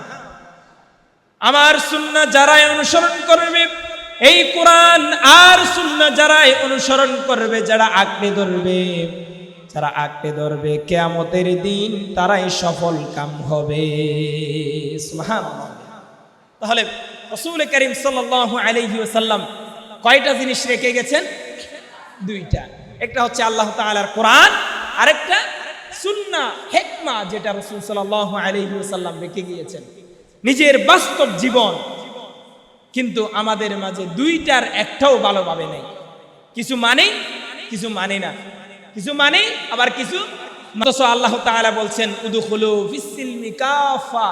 আমার সুন্নাহ যারাই অনুসরণ করবে, এই কোরআন আর সুন্নাহ যারাই অনুসরণ করবে, যারা আঁকড়ে ধরবে, যারা আঁকড়ে ধরবে, কিয়ামতের দিন তারাই সফল কাম হবে। সুবহানাল্লাহ। তাহলে রাসূল করিম সাল্লাল্লাহু আলাইহি ওয়াসাল্লাম কয়টা জিনিস রেখে গেছেন? দুইটা। একটা হচ্ছে আল্লাহ তাআলার কোরআন, আরেকটা সুন্নাহ, হিকমা, যেটা রাসূল সাল্লাল্লাহু আলাইহি ওয়াসাল্লাম রেখে গিয়েছেন, নিজের বাস্তব জীবন। কিন্তু আমাদের মাঝে দুইটার একটাও ভালোভাবে নেই। কিছু মানে, কিছু মানে না, কিছু মানে আবার কিছু। আল্লাহ তাআলা বলছেন, উদখুলু ফিস-সিলমি কাফা,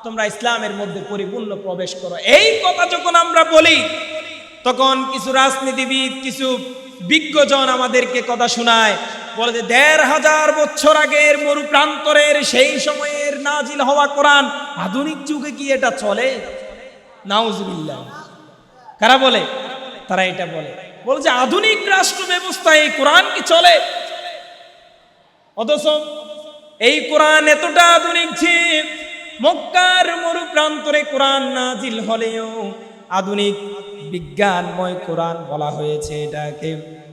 তোমরা ইসলামের মধ্যে পরিপূর্ণ প্রবেশ করো। এই কথা যখন আমরা বলি, তখন কিছু রাজনীতিবিদ, কিছু বিজ্ঞজন আমাদেরকে কথা শোনায়, বলে যে ১৫০০ বছর আগের মরু প্রান্তরের সেই সময়ের নাজিল হওয়া কোরআন আধুনিক যুগে কি এটা চলে? নাউজুবিল্লাহ। কারা বলে? তারা এটা বলে যে আধুনিক রাষ্ট্র ব্যবস্থায় এই কোরআন কি চলে? অথচ এই কোরআন এতটা আধুনিক যে মক্কার মরু প্রান্তরে কোরআন নাজিল হলেও আধুনিক বিজ্ঞানময় কোরআন বলা হয়েছে এটাকে।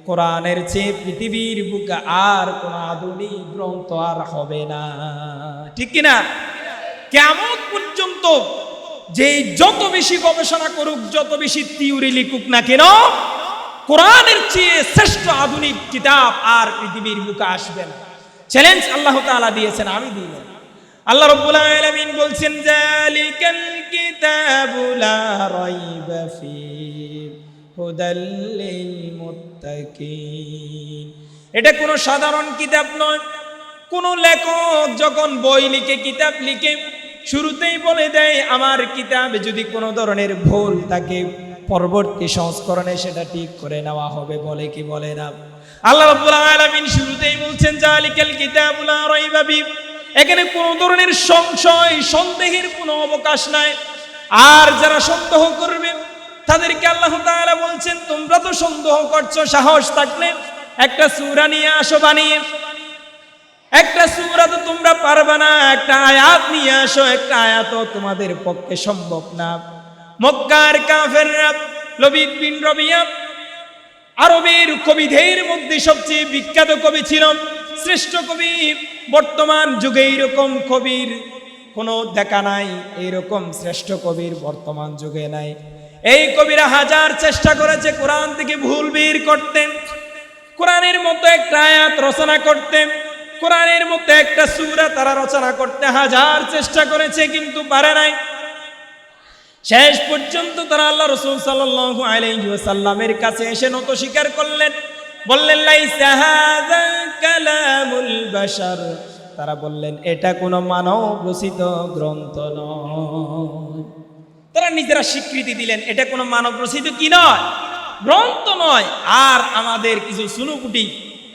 কোরআনের চেয়ে পৃথিবীর বুকে আর কোন আধুনিক গ্রন্থ আর হবে না, ঠিক কিনা? কিয়ামত পর্যন্ত যে যত বেশি গবেষণা করুক, যত বেশি থিওরি লিখুক না কেন, কোরআনের চেয়ে শ্রেষ্ঠ আধুনিক কিতাব আর পৃথিবীর বুকে আসবে না। চ্যালেঞ্জ আল্লাহ তাআলা দিয়েছেন, আমি দিই না। আল্লাহ রাব্বুল আলামিন বলছেন, যালিকাল কিতাবু লা রাইবা ফীহি হুদাল লিল মুত্তাকিন। এটা কোনো সাধারণ কিতাব নয়। কোন লেখক যখন বই লিখে, কিতাব লিখে, শুরুতেই বলে দেয় আমার কিতাবে যদি কোনো ধরনের ভুল থাকে, পরবর্তী সংস্করণে সেটা ঠিক করে নেওয়া হবে, বলে কি বলে না? আল্লাহ রাব্বুল আলামিন শুরুতেই বলছেন, যালিকাল কিতাবু লা রাইবা ফীহি। এখানে কোনো ধরনের সংশয়, সন্দেহের কোনো অবকাশ নাই। আর যারা সন্দেহ করবে তাদেরকে আল্লাহ তাআলা বলছেন, তোমরা তো সন্দেহ করছো, সাহস থাকলে একটা সূরা নিয়ে আসো বানিয়ে। একটা সূরা তো তোমরা পারবে না, একটা আয়াত নিয়ে আসো। একটা আয়াতও তোমাদের পক্ষে সম্ভব না। মক্কার কাফেররা, লবিদ বিন রবিয়া আরবের কবিদের মধ্যে সবচেয়ে বিখ্যাত কবি ছিল, শ্রেষ্ঠ কবি। বর্তমান যুগে এইরকম কবির কোনো দেখা নাই, এইরকম শ্রেষ্ঠ কবির বর্তমান যুগে নাই। এই কবিরা হাজার চেষ্টা করেছে কোরআন থেকে ভুল বের করতে, কোরআনের মতো একটা আয়াত রচনা করতে, কোরআনের মতো একটা সূরা তারা রচনা করতে হাজার চেষ্টা করেছে, কিন্তু পারে নাই। শেষ পর্যন্ত তারা আল্লাহ রাসূল সাল্লাল্লাহু আলাইহি ওয়াসাল্লামের কাছে এসে নত স্বীকার করলেন, বললেন, লাইসা হাযা কালামুল বাশার। তারা বললেন, এটা কোনো মানব রচিত গ্রন্থ নয়। তারা নিজেরা স্বীকৃতি দিলেন, এটা কোনো মানব রচিত কি নয়, গ্রন্থ নয়। আর আমাদের কিছু সুনুপুটি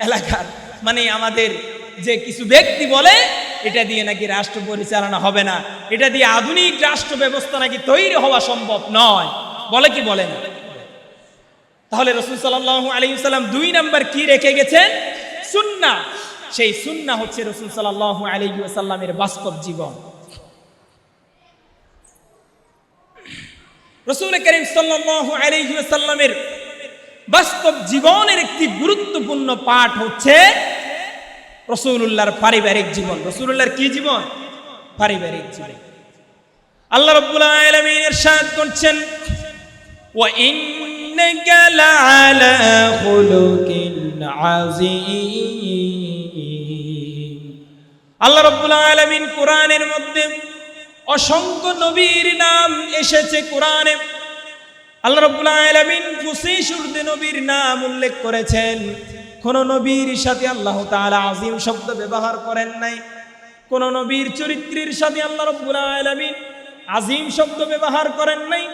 এলাকার, মানে আমাদের যে কিছু ব্যক্তি বলে এটা দিয়ে নাকি রাষ্ট্র পরিচালনা হবে না, এটা দিয়ে আধুনিক রাষ্ট্র ব্যবস্থা নাকি তৈরি হওয়া সম্ভব নয়, বলে কি বলে না? তাহলে রাসূল সাল্লাল্লাহু আলাইহি ওয়াসাল্লাম 2 নাম্বার কি রেখে গেছেন? সুন্নাহ। সেই সুন্নাহ হচ্ছে রাসূল সাল্লাল্লাহু আলাইহি ওয়াসাল্লামের বাস্তব জীবন। রাসূল করিম সাল্লাল্লাহু আলাইহি ওয়াসাল্লামের বাস্তব জীবনের একটি গুরুত্বপূর্ণ পাঠ হচ্ছে রাসূলুল্লাহর পারিবারিক জীবন। রাসূলুল্লাহর কি জীবন? পারিবারিক জীবন। আল্লাহ রাব্বুল আলামিন ইরশাদ করছেন, ওয়া ইন্নাকা লাআলা খুলুকিন আযীম। আল্লাহ রাব্বুল আলামিন কোরআনের মধ্যে অসংখ্য নবীর নাম এসেছে কোরআনে। আল্লাহ রাব্বুল আলামিন 25 নবীর নাম উল্লেখ করেছেন। কোন নবীর সাথে আল্লাহ তাআলা আযীম শব্দ ব্যবহার করেন নাই। কোন নবীর চরিত্রের সাথে আল্লাহ রাব্বুল আলামিন আযীম শব্দ ব্যবহার করেন নাই।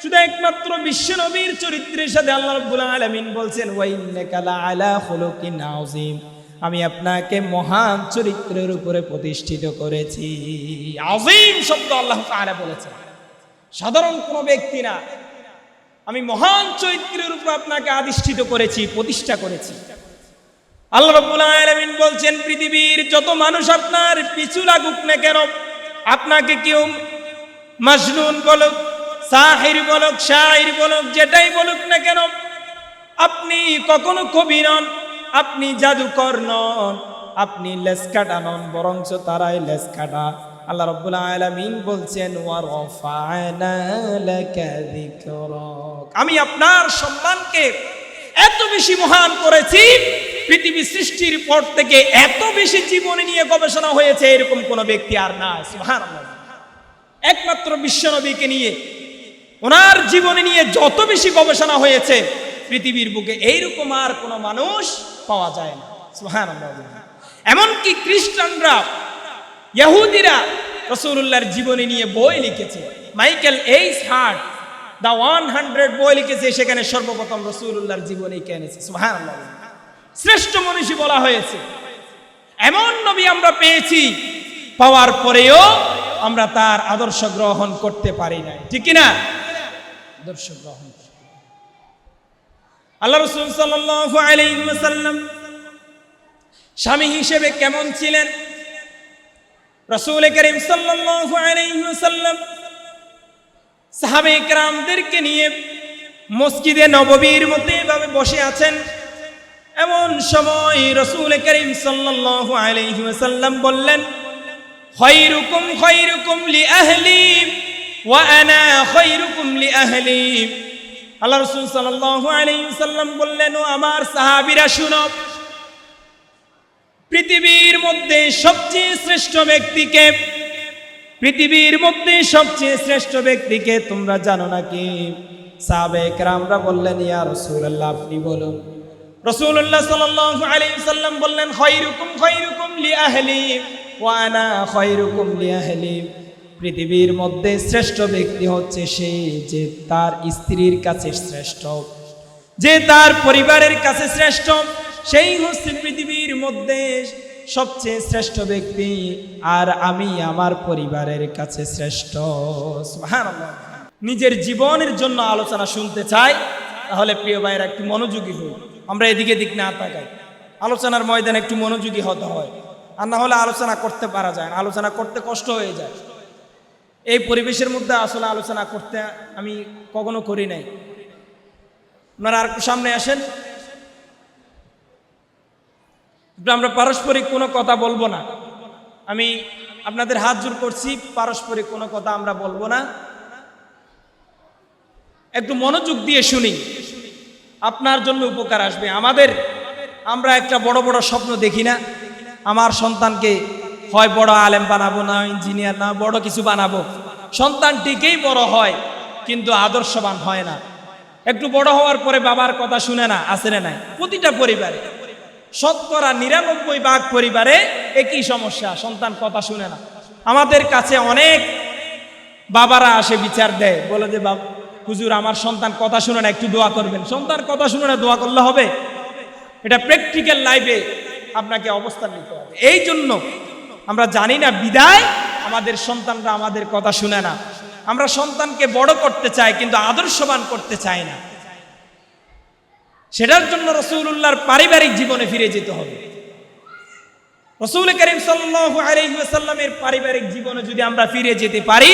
শুধু একমাত্র বিশ্ব নবীর চরিত্রের সাথে আল্লাহ রাব্বুল আলামিন বলছেন, ওয়া ইন্নাকা লাআলা খুলুকিন আযীম, আমি আপনাকে মহান চরিত্রের উপরে প্রতিষ্ঠিত করেছি। আযীম শব্দ আল্লাহ তাআলা বলেছেন, সাধারণ কোনো ব্যক্তি না। আমি মহান চরিত্রের উপর আপনাকে আধিষ্ঠিত করেছি, প্রতিষ্ঠা করেছি। আল্লাহ রাব্বুল আলামিন বলছেন, পৃথিবীর যত মানুষ আপনার পিছু লাগুক না কেন, আপনাকে কেউ মাজনুন বলুক, সাহির বলুক, শাইর বলুক, যেটাই বলুক না কেন, আপনি কখনো কবি নন, আপনি জাদুকর নন, আপনি লেসকাটা নন, বরঞ্চ তারাই লেসকাটা। আল্লাহ রাব্বুল আলামিন বলছেন, ওয়া রাফা'না লাকা যিকরাক, আমি আপনার সম্মানকে এত বেশি মহান করেছি, পৃথিবী সৃষ্টির পর থেকে এত বেশি জীবনী নিয়ে গবেষণা হয়েছে এরকম কোন ব্যক্তি আর নাই। সুবহানাল্লাহ। একমাত্র বিশ্বনবীকে নিয়ে, ওনার জীবনী নিয়ে যত বেশি গবেষণা হয়েছে পৃথিবীর বুকে এইরকম আর কোনো মানুষ পাওয়া যায় না। সুবহানাল্লাহ। এমনকি খ্রিস্টানরা, ইহুদিরা রাসূলুল্লাহর জীবনী নিয়ে বই লিখেছে। মাইকেল এইচ হার্ট দা 100 বই লিখেছে, সেখানে সর্বপ্রথম রাসূলুল্লাহর জীবনীকে এনেছে। সুবহানাল্লাহ। শ্রেষ্ঠ মনীষী বলা হয়েছে। এমন নবী আমরা পেয়েছি, পাওয়ার পরেও আমরা তার আদর্শ গ্রহণ করতে পারি নাই, ঠিক কি না? আদর্শ গ্রহণ করতে। আল্লাহ রাসূল সাল্লাল্লাহু আলাইহি ওয়াসাল্লাম স্বামী হিসেবে কেমন ছিলেন? রাসূল করিম সাল্লাল্লাহু আলাইহি ওয়াসাল্লাম সাহাবায়ে কেরামদেরকে নিয়ে মসজিদে নববীর মধ্যে এভাবে বসে আছেন। এমন সময় রাসূল করিম সাল্লাল্লাহু আলাইহি ওয়াসাল্লাম বললেন, খায়রুকুম খায়রুকুম লিআহলি ওয়া আনা খায়রুকুম লিআহলি। আল্লাহ রাসূল সাল্লাল্লাহু আলাইহি ওয়াসাল্লাম বললেন, ও আমার সাহাবীরা শুনো, পৃথিবীর মধ্যে সবচেয়ে শ্রেষ্ঠ ব্যক্তিকে, পৃথিবীর মধ্যে সবচেয়ে শ্রেষ্ঠ ব্যক্তিকে তোমরা জানো নাকি? সাহাবায়ে কেরামরা বললেন, ইয়া রাসূলুল্লাহ, আপনি বলুন। রাসূলুল্লাহ সাল্লাল্লাহু আলাইহি ওয়াসাল্লাম বললেন, খায়রুকুম খায়রুকুম লিআহলি ওয়া আনা খায়রুকুম লিআহলি। পৃথিবীর মধ্যে শ্রেষ্ঠ ব্যক্তি হচ্ছে সে যে তার স্ত্রীর কাছে শ্রেষ্ঠ, যে তার পরিবারের কাছে শ্রেষ্ঠ, সেই হচ্ছে পৃথিবীর মধ্যে সবচেয়ে শ্রেষ্ঠ ব্যক্তি, আর আমি আমার পরিবারের কাছে শ্রেষ্ঠ। সুবহানাল্লাহ। নিজের জীবনের জন্য আলোচনা শুনতে চাই, তাহলে প্রিয় ভাইয়েরা একটু মনোযোগী হই। আমরা এদিকে দিক না তাকাই, আলোচনার ময়দানে একটু মনোযোগী হতে হয়, আর না হলে আলোচনা করতে পারা যায় না, আলোচনা করতে কষ্ট হয়ে যায়। এই পরিবেশের মধ্যে আসলে আলোচনা করতে আমি কখনো করি নাই। আপনারা আর একটু সামনে আসেন, আমরা পারস্পরিক কোনো কথা বলবো না। আমি আপনাদের হাত জোর করছি, পারস্পরিক কোনো কথা আমরা বলবো না। একটু মনোযোগ দিয়ে শুনি, আপনার জন্য উপকার আসবে। আমরা একটা বড় বড় স্বপ্ন দেখি না, আমার সন্তানকে হয় বড় আলেম বানাবো, না ইঞ্জিনিয়ার, না বড় কিছু বানাবো। সন্তান ঠিকই বড় হয়, কিন্তু আদর্শবান হয় না। একটু বড় হওয়ার পরে বাবার কথা শুনে না, আছে না নাই? প্রতিটা পরিবারে, শতকরা 99% পরিবারে একই সমস্যা, সন্তান কথা শুনে না। আমাদের কাছে অনেক বাবারা আসে, বিচার দেয়, বলে যে বাবা হুজুর আমার সন্তান কথা শুনে না, একটু দোয়া করবেন। সন্তান কথা শুনে না, দোয়া করলে হবে? এটা প্র্যাকটিক্যাল লাইফে আপনাকে অবস্থান নিতে হবে। এই জন্য আমরা জানি না বিদায় আমাদের সন্তানরা আমাদের কথা শুনে না। আমরা সন্তানকে বড় করতে চাই, কিন্তু আদর্শবান করতে চাই না। সেটার জন্য রাসূলুল্লাহর পারিবারিক জীবনে ফিরে যেতে হবে। রাসূল করিম সাল্লাল্লাহু আলাইহি ওয়াসাল্লামের পারিবারিক জীবনে যদি আমরা ফিরে যেতে পারি,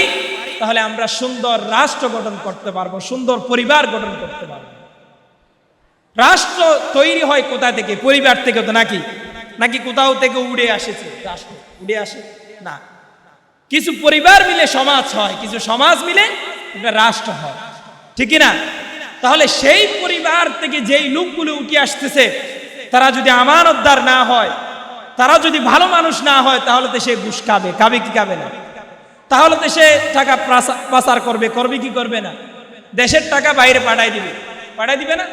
তাহলে আমরা সুন্দর রাষ্ট্র গঠন করতে পারবো, সুন্দর পরিবার গঠন করতে পারবো। রাষ্ট্র তৈরি হয় কোথা থেকে? পরিবার থেকে তো, নাকি কোথাও থেকে উড়ে আসেছে? রাষ্ট্র উড়ে আসে না, কিছু পরিবার মিলে সমাজ হয়, কিছু সমাজ মিলে একটা রাষ্ট্র হয়, ঠিক না? তাহলে সেই পরিবার থেকে যেই লোকগুলো উঠে আসতেছে তারা যদি আমানতদার না হয়, তারা যদি ভালো মানুষ না হয়, তাহলে তো সে ঘুষ খাবে, খাবে কি খাবে না? তাহলে তো সে টাকা পাচার করবে, করবে কি করবে না? দেশের টাকা বাইরে পাঠাই দিবে না?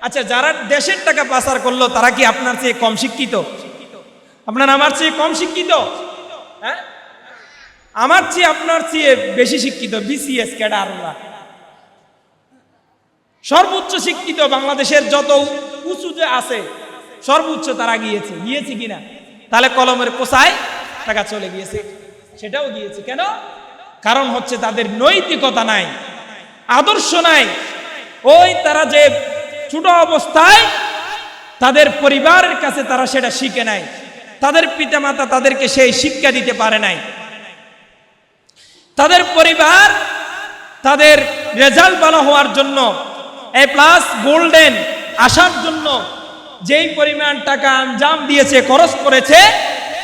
আচ্ছা, যারা দেশের টাকা পাচার করলো তারা কি আপনার চেয়ে কম শিক্ষিত? আপনার আমার চেয়ে কম শিক্ষিত? হ্যাঁ, আমার চেয়ে আপনার চেয়ে বেশি শিক্ষিত বিসিএস ক্যাডাররা, সর্বোচ্চ শিক্ষিত বাংলাদেশের যত উঁচু যে আছে সর্বোচ্চ তারা গিয়েছে কিনা? তাহলে কলমের কোষায় টাকা চলে গিয়েছে, সেটাও গিয়েছে কেন? কারণ হচ্ছে তাদের নৈতিকতা নাই, আদর্শ নাই। ওই তারা যে ছোট অবস্থায় তাদের পরিবারের কাছে তারা সেটা শিখে নাই, তাদের পিতামাতা তাদেরকে সেই শিক্ষা দিতে পারে নাই। তাদের পরিবার তাদের রেজাল্ট ভালো হওয়ার জন্য, এ প্লাস গোল্ডেন আসার জন্য যেই পরিমাণ টাকা আঞ্জাম দিয়েছে, খরচ করেছে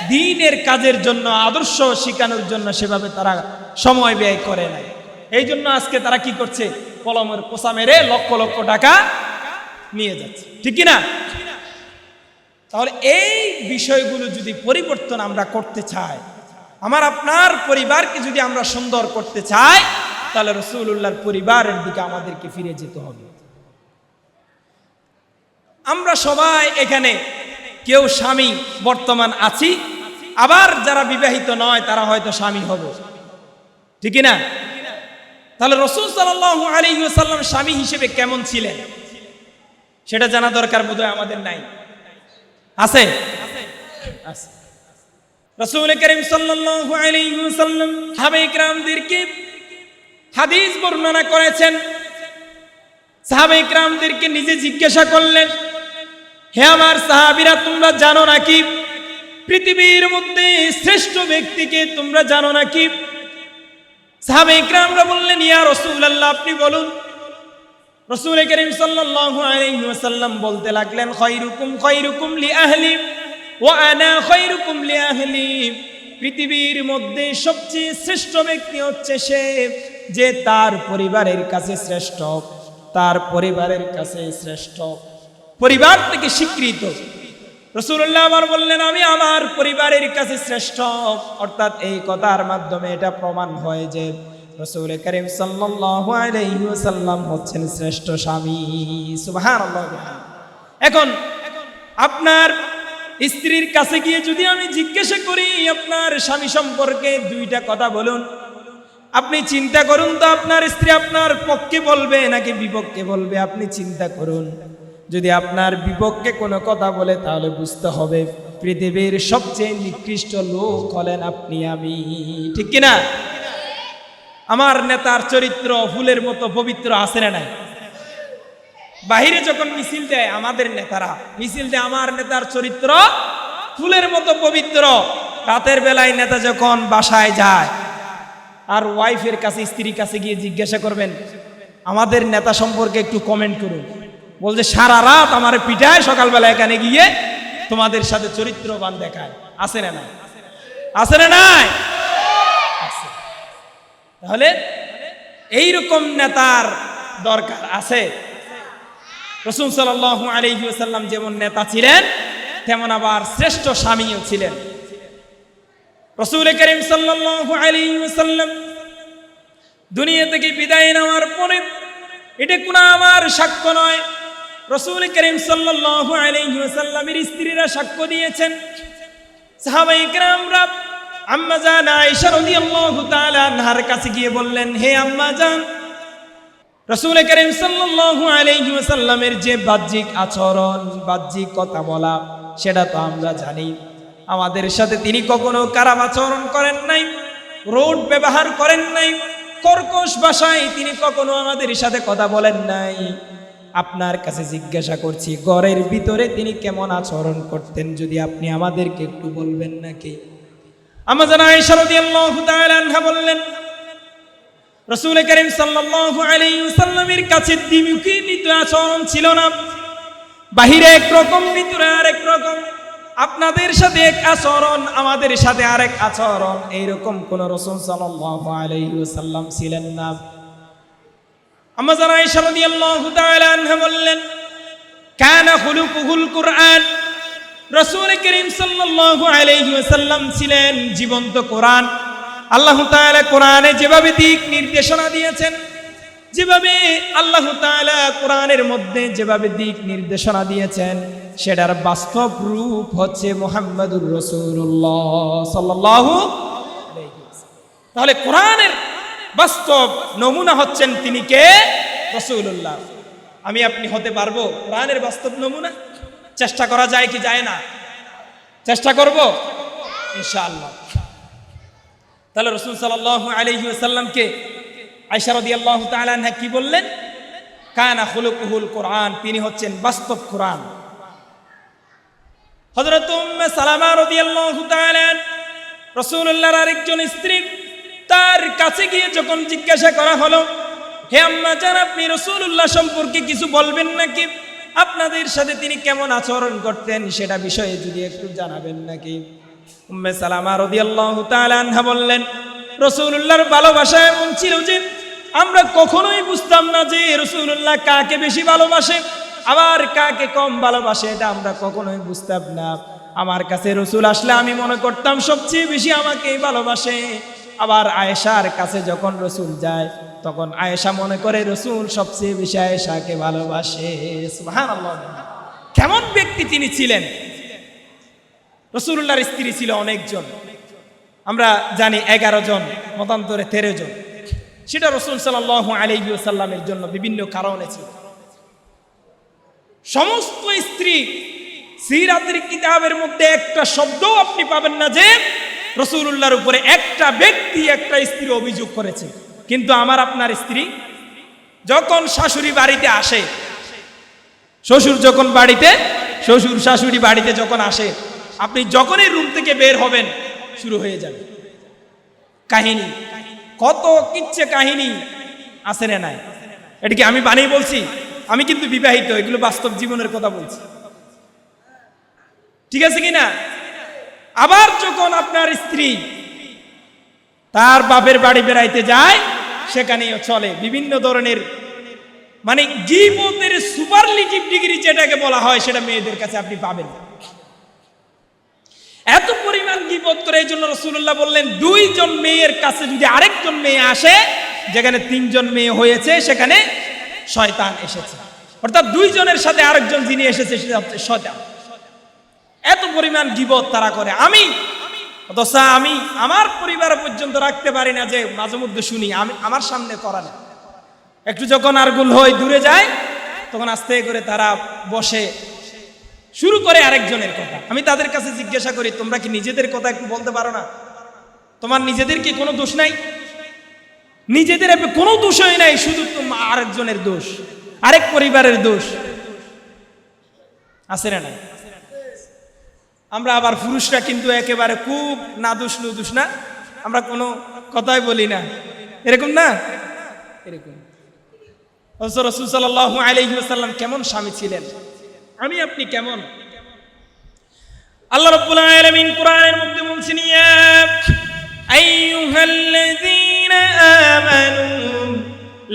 দ্বীনের কাজের জন্য, আদর্শ শিখানোর জন্য, সেভাবে তারা সময় ব্যয় করে নাই। এই জন্য আজকে তারা কি করছে? কলমের কোষা মেরে লক্ষ লক্ষ টাকা নিয়ে যাচ্ছে, ঠিক কি না? তাহলে এই বিষয়গুলো যদি পরিবর্তন আমরা করতে চাই, আমার আপনার পরিবারকে যদি আমরা সুন্দর করতে চাই, তাহলে রাসূলুল্লাহর পরিবারের দিকে আমাদেরকে ফিরে যেতে হবে। আমরা সবাই এখানে কেউ স্বামী বর্তমান আছি, আবার যারা বিবাহিত নয় তারা হয়তো স্বামী হবে, ঠিক না? তাহলে রাসূল সাল্লাল্লাহু আলাইহি ওয়াসাল্লাম স্বামী হিসেবে কেমন ছিলেন সেটা জানা দরকার বোধহয় আমাদের নাই। আছে? রাসূল করিম সাল্লাল্লাহু আলাইহি ওয়াসাল্লাম সাহাবায়ে কিরামদেরকে হাদিস বর্ণনা করেছেন। সাহাবায়ে কিরামদেরকে নিজে জিজ্ঞাসা করলেন, হে আমার সাহাবীরা, তোমরা জানো নাকি পৃথিবীর মধ্যে শ্রেষ্ঠ ব্যক্তিকে তোমরা জানো নাকি? সাহাবায়ে কিরামরা বললেন, ইয়া রাসূলুল্লাহ, আপনি বলুন। রাসূল করিম সাল্লাল্লাহু আলাইহি ওয়াসাল্লাম বলতে লাগলেন, খায়রুকুম খায়রুকুম লিআহলি ওয়া আনা খায়রুকুম লিআহলি। পৃথিবীর মধ্যে সবচেয়ে শ্রেষ্ঠ ব্যক্তি হচ্ছে সে যে তার পরিবারের কাছে শ্রেষ্ঠ, তার পরিবারের কাছে শ্রেষ্ঠ, পরিবার থেকে স্বীকৃত। রাসূলুল্লাহ আবার বললেন, আমি আমার পরিবারের কাছে শ্রেষ্ঠ। অর্থাৎ এই কথার মাধ্যমে এটা প্রমাণ হয় যে রাসূল করিম সাল্লাল্লাহু আলাইহি ওয়াসাল্লাম হচ্ছেন শ্রেষ্ঠ স্বামী। সুবহানাল্লাহ। এখন আপনার স্ত্রীর কাছে গিয়ে যদি আমি জিজ্ঞাসা করি আপনার স্বামী সম্পর্কে দুইটা কথা বলুন, আপনি চিন্তা করুন তো আপনার স্ত্রী আপনার পক্ষে বলবে নাকি বিপক্ষে বলবে? আপনি চিন্তা করুন। যদি আপনার বিপক্ষে কোনো কথা বলে তাহলে বুঝতে হবে পৃথিবীর সবচেয়ে নিকৃষ্ট লোক হলেন আপনি, আমি, ঠিক কিনা? আমার নেতার চরিত্র ফুলের মতো পবিত্র আছে না নাই? বাহিরে যখন মিছিল দেয় আমাদের নেতারা, মিছিল দেয় আমার নেতার চরিত্র ফুলের মতো পবিত্র। রাতের বেলায় নেতা যখন বাসায় যায় আর ওয়াইফের কাছে, স্ত্রীর কাছে গিয়ে জিজ্ঞাসা করবেন আমাদের নেতা সম্পর্কে একটু কমেন্ট করুন, বলছে সারা রাত আমার পিঠায়, সকালবেলা এখানে গিয়ে তোমাদের সাথে চরিত্রবান দেখায়। আছে না নাই? আছে না নাই? আছে। তাহলে এইরকম নেতার দরকার আছে। রাসূল সাল্লাল্লাহু আলাইহি ওয়াসাল্লাম যেমন নেতা ছিলেন তেমন আবার শ্রেষ্ঠ স্বামীও ছিলেন। রাসূল করিম সাল্লাল্লাহু আলাইহি ওয়াসাল্লাম দুনিয়া থেকে বিদায় নেওয়ার পরে, এটা কোনো আমার সাক্ষ্য নয়, রাসূল করিম সাল্লাল্লাহু আলাইহি ওয়াসাল্লামের স্ত্রীরা সাক্ষ্য দিয়েছেন। সাহাবায়ে কিরামরা আম্মা জান আয়েশা রাদিয়াল্লাহু তাআলা আনহার কাছে গিয়ে বললেন, হে আম্মা জান, রাসূল করিম সাল্লাল্লাহু আলাইহি ওয়াসাল্লামের যে বাহ্যিক আচরণ, বাহ্যিক কথা বলা, সেটা তো আমরা জানি। আমাদের সাথে তিনি কখনো খারাপ আচরণ করেন নাই, রোড ব্যবহার করেন নাই, কর্কশ ভাষায় তিনি কখনো আমাদের সাথে কথা বলেন নাই। আপনার কাছে জিজ্ঞাসা করছি, ঘরের ভিতরে তিনি কেমন আচরণ করতেন যদি আপনি আমাদেরকে একটু বলবেন নাকি? আম্মা জান আয়েশা রাদিয়াল্লাহু তাআলা আনহা বললেন, রাসূল করিম সাল্লাল্লাহু আলাইহি ওয়াসাল্লামের কাছে দ্বিমুখী আচরণ ছিল না। বাহিরে একরকম, ভিতরে আরেক রকম। আপনাদের সাথে এক আচরণ, আমাদের সাথে আরেক আচরণ, এইরকম কোন রাসূল সাল্লাল্লাহু আলাইহি ওয়াসাল্লাম ছিলেন না। আম্মা জান আয়েশা রাদিয়াল্লাহু তাআলা আনহা বললেন, কানা খুলুকুহুল কুরআন, রাসূল করিম সাল্লাল্লাহু আলাইহি ওয়াসাল্লাম ছিলেন জীবন্ত কোরআন। আল্লাহ তাআলা কোরআনে যেভাবে দিক নির্দেশনা দিয়েছেন, যেভাবে আল্লাহ তাআলা কোরআনের মধ্যে যেভাবে দিক নির্দেশনা দিয়েছেন, সেটার বাস্তব রূপ হচ্ছে মুহাম্মাদুর রাসূলুল্লাহ সাল্লাল্লাহু আলাইহি ওয়াসাল্লাম। তাহলে কোরআনের বাস্তব নমুনা হচ্ছেন তিনি কে? রাসূলুল্লাহ। আমি আপনি হতে পারবো কোরআনের বাস্তব নমুনা? চেষ্টা করা যায় কি যায় না? চেষ্টা করব ইনশাআল্লাহ। তাহলে রাসূল সাল্লাল্লাহু আলাইহি ওয়াসাল্লামকে আয়েশা রাদিয়াল্লাহু তাআলা আনহা কি বললেন? কানা খুলুকুহুল কুরআন, তিনি হচ্ছেন বাস্তব কোরআন। হযরত উম্মে সালামা রাদিয়াল্লাহু তাআলা রাসূলুল্লাহর আরেকজন স্ত্রী, তার কাছে গিয়ে যখন জিজ্ঞাসা করা হলো, হে আম্মা জান, আপনি রাসূলুল্লাহ সম্পর্কে কিছু বলবেন নাকি? আপনাদের সাথে তিনি কেমন আচরণ করতেন সেটা বিষয়ে যদি একটু জানাবেন নাকি? উম্মে সালামা রাদিয়াল্লাহু তাআলা আনহা বললেন, রাসূলুল্লাহর ভালোবাসা এমন ছিল যে আমরা কখনোই বুঝতাম না যে রাসূলুল্লাহ কাকে বেশি ভালোবাসে আবার কাকে কম ভালোবাসে, এটা আমরা কখনোই বুঝতাম না। আমার কাছে রাসূল আসলে আমি মনে করতাম সবচেয়ে বেশি আমাকেই ভালোবাসে। আবার আয়েশার কাছে যখন রাসূল যায় তখন আয়েশা মনে করে রাসূল সবচেয়ে বেশি আয়েশাকে ভালোবাসে। সুবহানাল্লাহ। কেমন ব্যক্তি তিনি ছিলেন! রাসূলুল্লাহর স্ত্রী ছিল অনেকজন, আমরা জানি 11 জন, মতান্তরে 13 জন। সেটা রাসূল সাল্লাল্লাহু আলাইহি ওয়াসাল্লামের জন্য বিভিন্ন কারণে ছিল। সমস্ত স্ত্রী, সিরাতের কিতাবের মধ্যে একটা শব্দও আপনি পাবেন না যে রাসূলুল্লাহর উপরে একটা ব্যক্তি, একটা স্ত্রী অভিযোগ করেছে। কিন্তু আমার আপনার স্ত্রী যখন শাশুড়ি বাড়িতে আসে, শ্বশুর শাশুড়ি বাড়িতে যখন আসে, আপনি যখনই রুম থেকে বের হবেন শুরু হয়ে যাবে কাহিনী। কত কিচ্ছে কাহিনী আছে না নাই? এটা কি আমি বানিয়ে বলছি? আমি কিন্তু বিবাহিত, এগুলো বাস্তব জীবনের কথা বলছি, ঠিক আছে কিনা? আবার যখন আপনার স্ত্রী তার বাপের বাড়ি বেড়াইতে যায়, সেখানেও চলে বিভিন্ন ধরনের, মানে গীবতের সুপারলেটিভ ডিগ্রি যেটাকে বলা হয়, সেটা মেয়েদের কাছে আপনি পাবেন। এত পরিমাণ গীবত করে, এই জন্য রাসূলুল্লাহ বললেন 2 জন মেয়ের কাছে যদি আরেকজন মেয়ে আসে, যেখানে 3 জন মেয়ে হয়েছে সেখানে শয়তান এসেছে। অর্থাৎ 2 জনের সাথে আরেকজন যিনি এসেছে সেটা হচ্ছে শয়তান। এত পরিমাণ গীবত তারা করে। আমি আমার পরিবার পর্যন্ত রাখতে পারি না যে মাঝে মধ্যে শুনি, আমি আমার সামনে করা না। একটু যখন আরগুল হয়ে দূরে যায় তখন আস্তে করে তারা বসে শুরু করে আরেকজনের কথা। আমি তাদের কাছে জিজ্ঞাসা করি, তোমরা কি নিজেদের কথা একটু বলতে পারো না? তোমার নিজেদের কি কোনো দোষ নাই? নিজেদের কোনো দোষই নাই, শুধু তোমার আরেকজনের দোষ, আরেক পরিবারের দোষ আছে না? আমরা আবার পুরুষরা কিন্তু একেবারে খুব নাদোষ নুদোষ না, আমরা কোনো কথাই বলি না, এরকম না? এরকম। রাসূল সাল্লাল্লাহু আলাইহি ওয়াসাল্লাম কেমন স্বামী ছিলেন, আমি আপনি কেমন? আল্লাহ রাব্বুল আলামিন কোরআনের মধ্যে বলছেন, ইয়া আইয়ুহাল্লাযীনা আমানু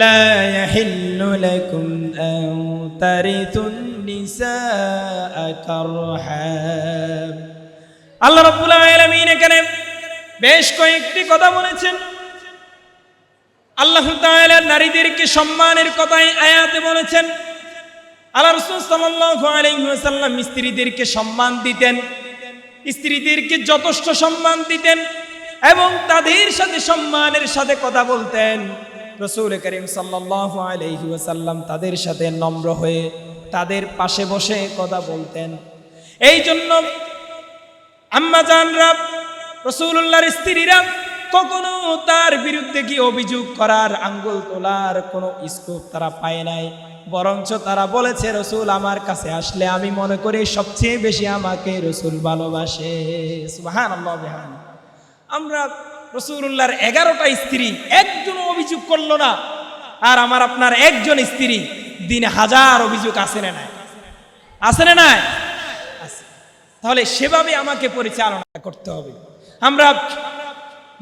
লা ইয়াহিল্লু লাকুম আন তারিতুন নিসা কারহা। আল্লাহ রাব্বুল আলামিন এখানে বেশ কয়েকটি কথা বলেছেন। আল্লাহ তাআলা নারীদেরকে সম্মানের কথাই আয়াতে বলেছেন। আল্লাহ রাসূল সাল্লাল্লাহু আলাইহি ওয়াসাল্লাম স্ত্রীদেরকে সম্মান দিতেন, স্ত্রীদেরকে যথেষ্ট সম্মান দিতেন এবং তাদের সাথে সম্মানের সাথে কথা বলতেন। রাসূল করিম সাল্লাল্লাহু আলাইহি ওয়াসাল্লাম তাদের সাথে নম্র হয়ে তাদের পাশে বসে কথা বলতেন। এই জন্য আম্মা জানরা, রাসূলুল্লাহর স্ত্রীরা কখনো তার বিরুদ্ধে কি অভিযোগ করার, আঙ্গুল তোলার কোনো স্কোপ তারা পায় নাই। বরঞ্চ তারা বলেছে, রাসূল আমার কাছে আসলে আমি মনে করি সবচেয়ে বেশি আমাকে রাসূল ভালোবাসে। সুবহানাল্লাহ বিহামদিহি। আমরা রাসূলুল্লাহর 11টা স্ত্রী, একজন অভিযোগ করলো না, আর আমার আপনার একজন স্ত্রী দিনে 1000 অভিযোগ আছে না নাই? আছে না নাই? আছে। তাহলে সেভাবে আমাকে পরিচালনা করতে হবে। আমরা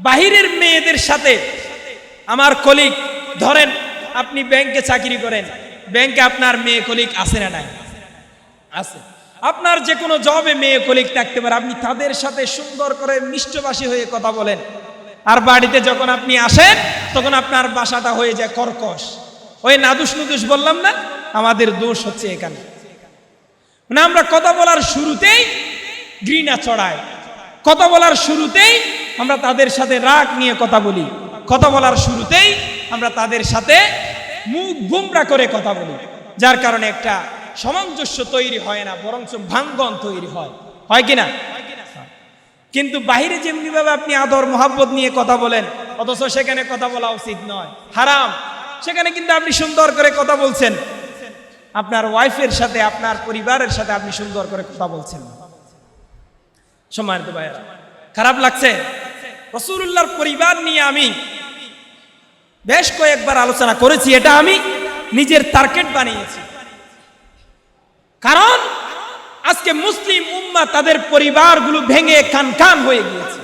বাহিরের মেয়েদের সাথে আমার কলিগ, ধরেন আপনি ব্যাংকে চাকরি করেন, ব্যাংকে আপনার মেয়ে কলিগ আছে না নাই? আছে। আপনার যে কোনো জবে মেয়ে কলিগ থাকতে পারে, আপনি তাদের সাথে সুন্দর করে মিষ্টভাষী হয়ে কথা বলেন, আর বাড়িতে যখন আপনি আসেন তখন আপনার বাসাটা হয়ে যায় কর্কশ। ওই নাদুস নুদুস বললাম না, আমাদের দোষ হচ্ছে এখানে। মানে আমরা কথা বলার শুরুতেই ঘৃণা ছড়াই, কথা বলার শুরুতেই আমরা তাদের সাথে রাগ নিয়ে কথা বলি, কথা বলার শুরুতেই আমরা তাদের সাথে মুখ গুমরা করে কথা বলি, যার কারণে একটা সামঞ্জস্য তৈরি হয় না, বরঞ্চ ভাঙ্গন তৈরি হয়, হয় কিনা? কিন্তু বাহিরে যেমনি ভাবে আপনি আদর মোহাব্বত নিয়ে কথা বলেন, অথচ সেখানে কথা বলা উচিত নয়, হারাম। সেখানে কিন্তু আপনি সুন্দর করে কথা বলছেন, আপনার ওয়াইফের সাথে, আপনার পরিবারের সাথে আপনি সুন্দর করে কথা বলছেন। সম্মানিত ভাইয়েরা, খারাপ লাগছে? রাসূলুল্লাহর পরিবার নিয়ে আমি বেশ কয়েকবার আলোচনা করেছি, এটা আমি নিজের টার্গেট বানিয়েছি। কারণ আজকে মুসলিম উম্মাহ তাদের পরিবারগুলো ভেঙে কান হয়ে গিয়েছে।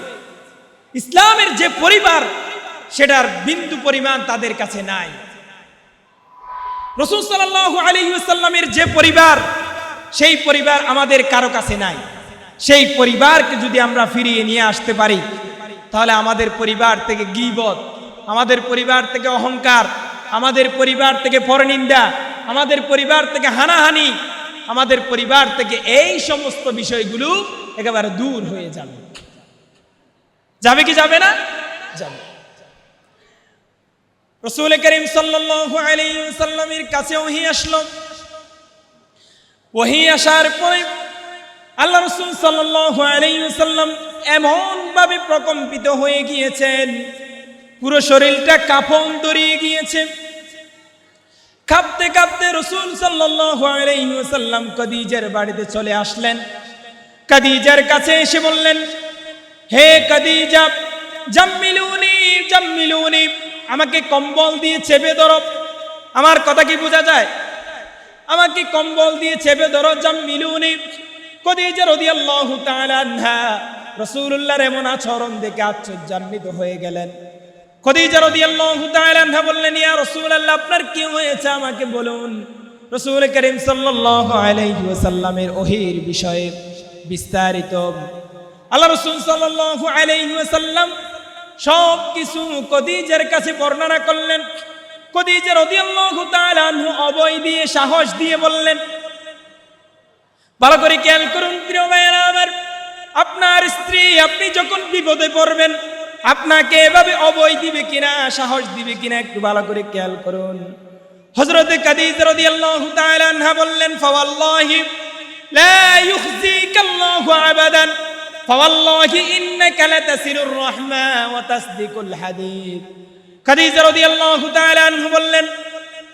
ইসলামের যে পরিবার, সেটার বিন্দু পরিমাণ তাদের কাছে নাই। রাসূল সাল্লাল্লাহু আলাইহি ওয়াসাল্লামের যে পরিবার, সেই পরিবার আমাদের কারো কাছে নাই। সেই পরিবারকে যদি আমরা ফিরিয়ে নিয়ে আসতে পারি, তাহলে আমাদের পরিবার থেকে গীবত, আমাদের পরিবার থেকে অহংকার, আমাদের পরিবার থেকে পরনিন্দা, আমাদের পরিবার থেকে হানাহানি, আমাদের পরিবার থেকে এই সমস্ত বিষয়গুলো একেবারে দূর হয়ে যাবে। যাবে কি যাবে না? যাবে। রাসূল করিম সাল্লাল্লাহু আলাইহি ওয়াসাল্লামের কাছে ওহী আসলো। ওহী আসার পরে আল্লাহ রাসূল সাল্লাল্লাহু আলাইহি ওয়াসাল্লাম এমন ভাবে প্রকম্পিত হয়ে গিয়েছেন, পুরো শরীরটা কাঁপন ধরিয়ে গিয়েছে। কাঁপতে কাঁপতে রাসূল সাল্লাল্লাহু আলাইহি ওয়াসাল্লাম খাদিজার বাড়িতে চলে আসলেন। খাদিজার কাছে এসে বললেন, হে খাদিজা, জাম্মিলুনি জাম্মিলুনি, আমাকে কম্বল দিয়ে চেপে ধরো। আমার কথা কি বোঝা যায়? আমাকে কম্বল দিয়ে চেপে ধরো, জাম্মিলুনি। খাদিজা রাদিয়াল্লাহু তাআলা আনহা রাসূলুল্লাহর এমন আচরণ দেখে আশ্চর্যান্বিত হয়ে গেলেন। খাদিজা রাদিয়াল্লাহু তাআলা আনহা বললেন, ইয়া রাসূলুল্লাহ, আপনার কি হয়েছে আমাকে বলুন। রাসূল করিম সাল্লাল্লাহু আলাইহি ওয়াসাল্লামের ওহীর বিষয়ে বিস্তারিত আল্লাহ রাসূল সাল্লাল্লাহু আলাইহি ওয়াসাল্লাম সব কিছু খাদিজার কাছে বর্ণনা করলেন। খাদিজা রাদিয়াল্লাহু তাআলা আনহা অভয় দিয়ে, সাহস দিয়ে বললেন, ভালো করে খেয়াল করুন প্রিয় ভাইয়েরা আমার, আপনার স্ত্রী আপনি যখন বিপদে পড়বেন, আপনাকে এভাবে অভয় দিবে কিনা, সাহস দিবে কিনা, একটু ভালো করে খেয়াল করুন। হযরত খাদিজা রাদিয়াল্লাহু তাআলা আনহা বললেন, ফাওয়াল্লাহি লা ইউখজিকাল্লাহু আবাদান, ফাওয়াল্লাহি ইন্নাকা লাতাসিলুর রাহমা ওয়া তাসদিকুল হাদিস। খাদিজা রাদিয়াল্লাহু তাআলা আনহা বললেন,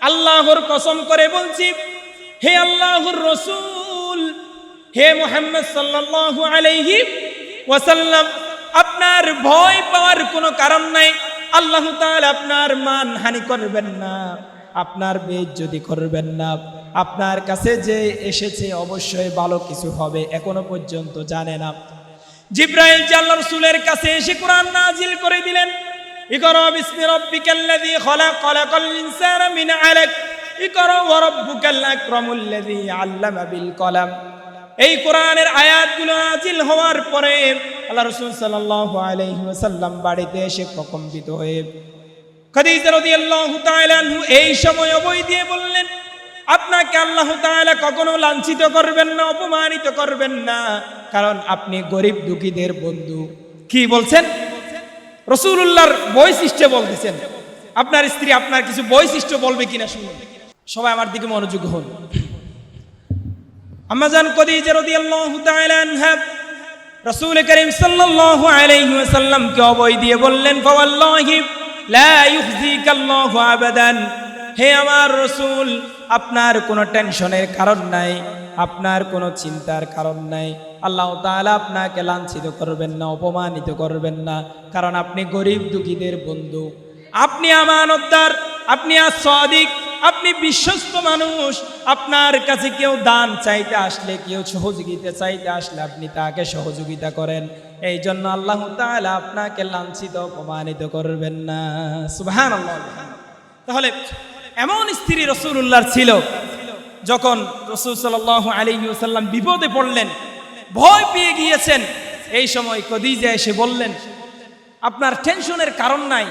আল্লাহর কসম করে বলছি, হে আল্লাহর রাসূল, হে মুহাম্মদ সাল্লাল্লাহু আলাইহি ওয়াসাল্লাম, আপনার ভয় পাওয়ার কোনো কারণ নাই। আল্লাহ তাআলা আপনার মানহানি করবেন না, আপনার বেইজ্জতি করবেন না। আপনার কাছে যে এসেছে অবশ্যই ভালো কিছু হবে, এখনো পর্যন্ত জানে না। জিবরাইল আল্লাহর রাসূলের কাছে এসে কোরআন নাজিল করে দিলেন, ইকরা বিসমি রাব্বিকাল্লাযী খালাক, খালাকাল ইনসানা মিন আলাক, ইকরা ওয়া রাব্বুকাল আকরামুল্লাযী আল্লামা বিল কলম। এই কোরআনের আয়াতগুলো নাজিল হওয়ার পরে আল্লাহ রাসূল সাল্লাল্লাহু আলাইহি ওয়াসাল্লাম বাড়িতে এসে প্রকম্পিত হয়ে খাদিজা রাদিয়াল্লাহু তাআলা আনহু এই সময় অভয় দিয়ে বললেন, আপনাকে আল্লাহ তাআলা কখনো লাঞ্ছিত করবেন না, অপমানিত করবেন না, কারণ আপনি গরিব দুঃখীদের বন্ধু। কি বলছেন? রাসূলুল্লাহর বৈশিষ্ট্য বলতেছেন। আপনার স্ত্রী আপনার কিছু বৈশিষ্ট্য বলবে কিনা শুনুন। সবাই আমার দিকে মনোযোগ হন। আম্মাজান খাদিজা রাদিয়াল্লাহু তাআলা আনহা রাসূল করিম সাল্লাল্লাহু আলাইহি ওয়াসাল্লামকে অভয় দিয়ে বললেন, ফাওয়াল্লাহি লা ইউখজিকাল্লাহু আবাদান, হে আমার রাসূল, আপনার কোনো টেনশনের কারণ নাই, আপনার কোনো চিন্তার কারণ নাই। আল্লাহ তাআলা আপনাকে লাঞ্ছিত করবেন না, অপমানিত করবেন না, কারণ আপনি গরিব দুঃখীদের বন্ধু, আপনি আমানতদার, আপনি আস-সাদিক, আপনি বিশ্বস্ত মানুষ, আপনার কাছে কেউ দান চাইতে আসলে, কেউ সহযোগিতা চাইতে আসলে আপনি তাকে সহযোগিতা করেন। এই জন্য আল্লাহ তাআলা আপনাকে লাঞ্ছিত অপমানিত করবেন না। সুবহানাল্লাহ। তাহলে এমন স্ত্রী রাসূলুল্লাহর ছিল, যখন রাসূল সাল্লাল্লাহু আলাইহি ওয়াসাল্লাম বিপদে পড়লেন, ভয় পেয়ে গিয়েছেন, এই সময় খদিজা এসে বললেন, আপনার টেনশনের কারণ নাই,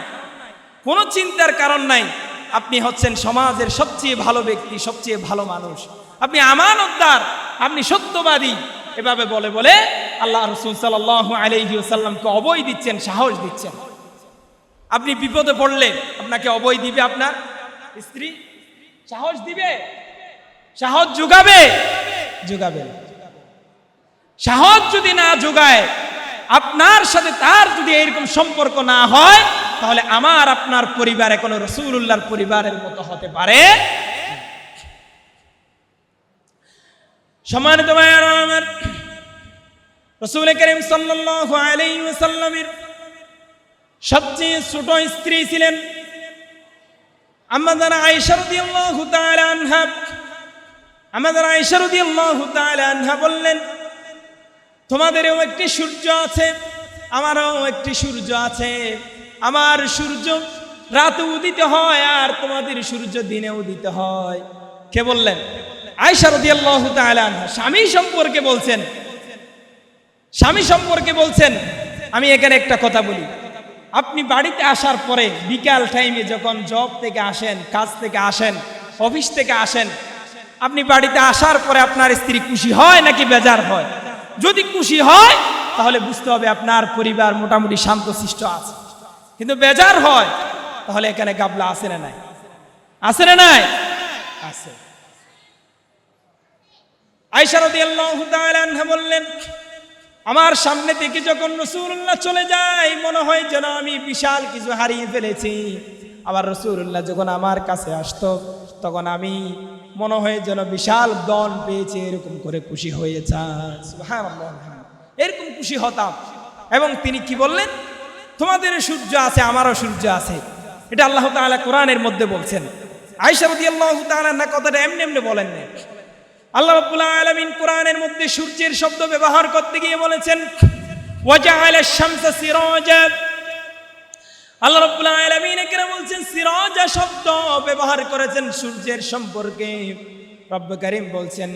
কোনো চিন্তার কারণ নাই, আপনি হচ্ছেন সমাজের সবচেয়ে ভালো ব্যক্তি, সবচেয়ে ভালো মানুষ, আপনি আমানতদার, আপনি সত্যবাদী। এভাবে বলে বলে আল্লাহ রাসূল সাল্লাল্লাহু আলাইহি ওয়াসাল্লামকে অভয় দিচ্ছেন, সাহস দিচ্ছেন। আপনি বিপদে পড়লে আপনাকে অভয় দিবে আপনার স্ত্রী, সাহস দিবে, সাহস যোগাবে, যোগাবে। সাহস যদি না যোগায়, আপনার সাথে তার যদি এরকম সম্পর্ক না হয়, তাহলে আমার আপনার পরিবারে কোনো রাসূলুল্লাহর পরিবারের মতো হতে পারে। সম্মানিত ভাইয়েরা আমার, রাসূল করিম সাল্লাল্লাহু আলাইহি ওয়াসাল্লামের সবচেয়ে ছোট স্ত্রী ছিলেন আম্মা আয়েশা রাদিয়াল্লাহু তাআলা আনহা। আম্মা আয়েশা রাদিয়াল্লাহু তাআলা আনহা বললেন, তোমাদেরও একটি সূর্য আছে, আমারও একটি সূর্য আছে। আমার সূর্য রাতে উদিত হয় আর তোমাদের সূর্য দিনে উদিত হয়। কে বললেন? আয়েশা রাদিয়াল্লাহু তাআলা আনহা। স্বামী সম্পর্কে বলছেন, স্বামী সম্পর্কে বলছেন। আমি এখানে একটা কথা বলি, আপনি বাড়িতে আসার পরে বিকাল টাইমে যখন জব থেকে আসেন, কাজ থেকে আসেন, অফিস থেকে আসেন, আপনি বাড়িতে আসার পরে আপনার স্ত্রী খুশি হয় নাকি বেজার হয়? যদি খুশি হয় তাহলে বুঝতে হবে আপনার পরিবার মোটামুটি শান্তশিষ্ট আছে। কিন্তু বেজার হয় তাহলে এখানে গাবলা আছে না নাই? আছে না নাই? আছে। আয়েশা রাদিয়াল্লাহু তাআলা আনহা বললেন, আমার সামনে থেকে যখন রাসূলুল্লাহ চলে যায় মনে হয় যেন আমি বিশাল কিছু হারিয়ে ফেলেছি। আবার রাসূলুল্লাহ যখন আমার কাছে আসতো তখন আমি মনে হয় যেন বিশাল ধন পেয়েছি, এরকম করে খুশি হয়ে যায়। সুবহানাল্লাহ, এরকম খুশি হতাম। এবং তিনি কি বললেন? তোমাদের সূর্য আছে, আমারও সূর্য আছে। এটা আল্লাহ তাআলা কোরআনের মধ্যে বলছেন। আয়েশা রাদিয়াল্লাহু তাআলা না কথাটা এমনি এমনি বলেন না। আল্লাহ রাব্বুল আলামিন কোরআনের মধ্যে সূর্যের শব্দ ব্যবহার করতে গিয়ে বলেছেন ওয়াজআলাশ শামসা সিরাজা। আল্লাহ রাব্বুল আলামিন এখানে বলছেন সিরাজা শব্দ ব্যবহার করেছেন সূর্যের সম্পর্কে। রব্ব কারীম বলছেন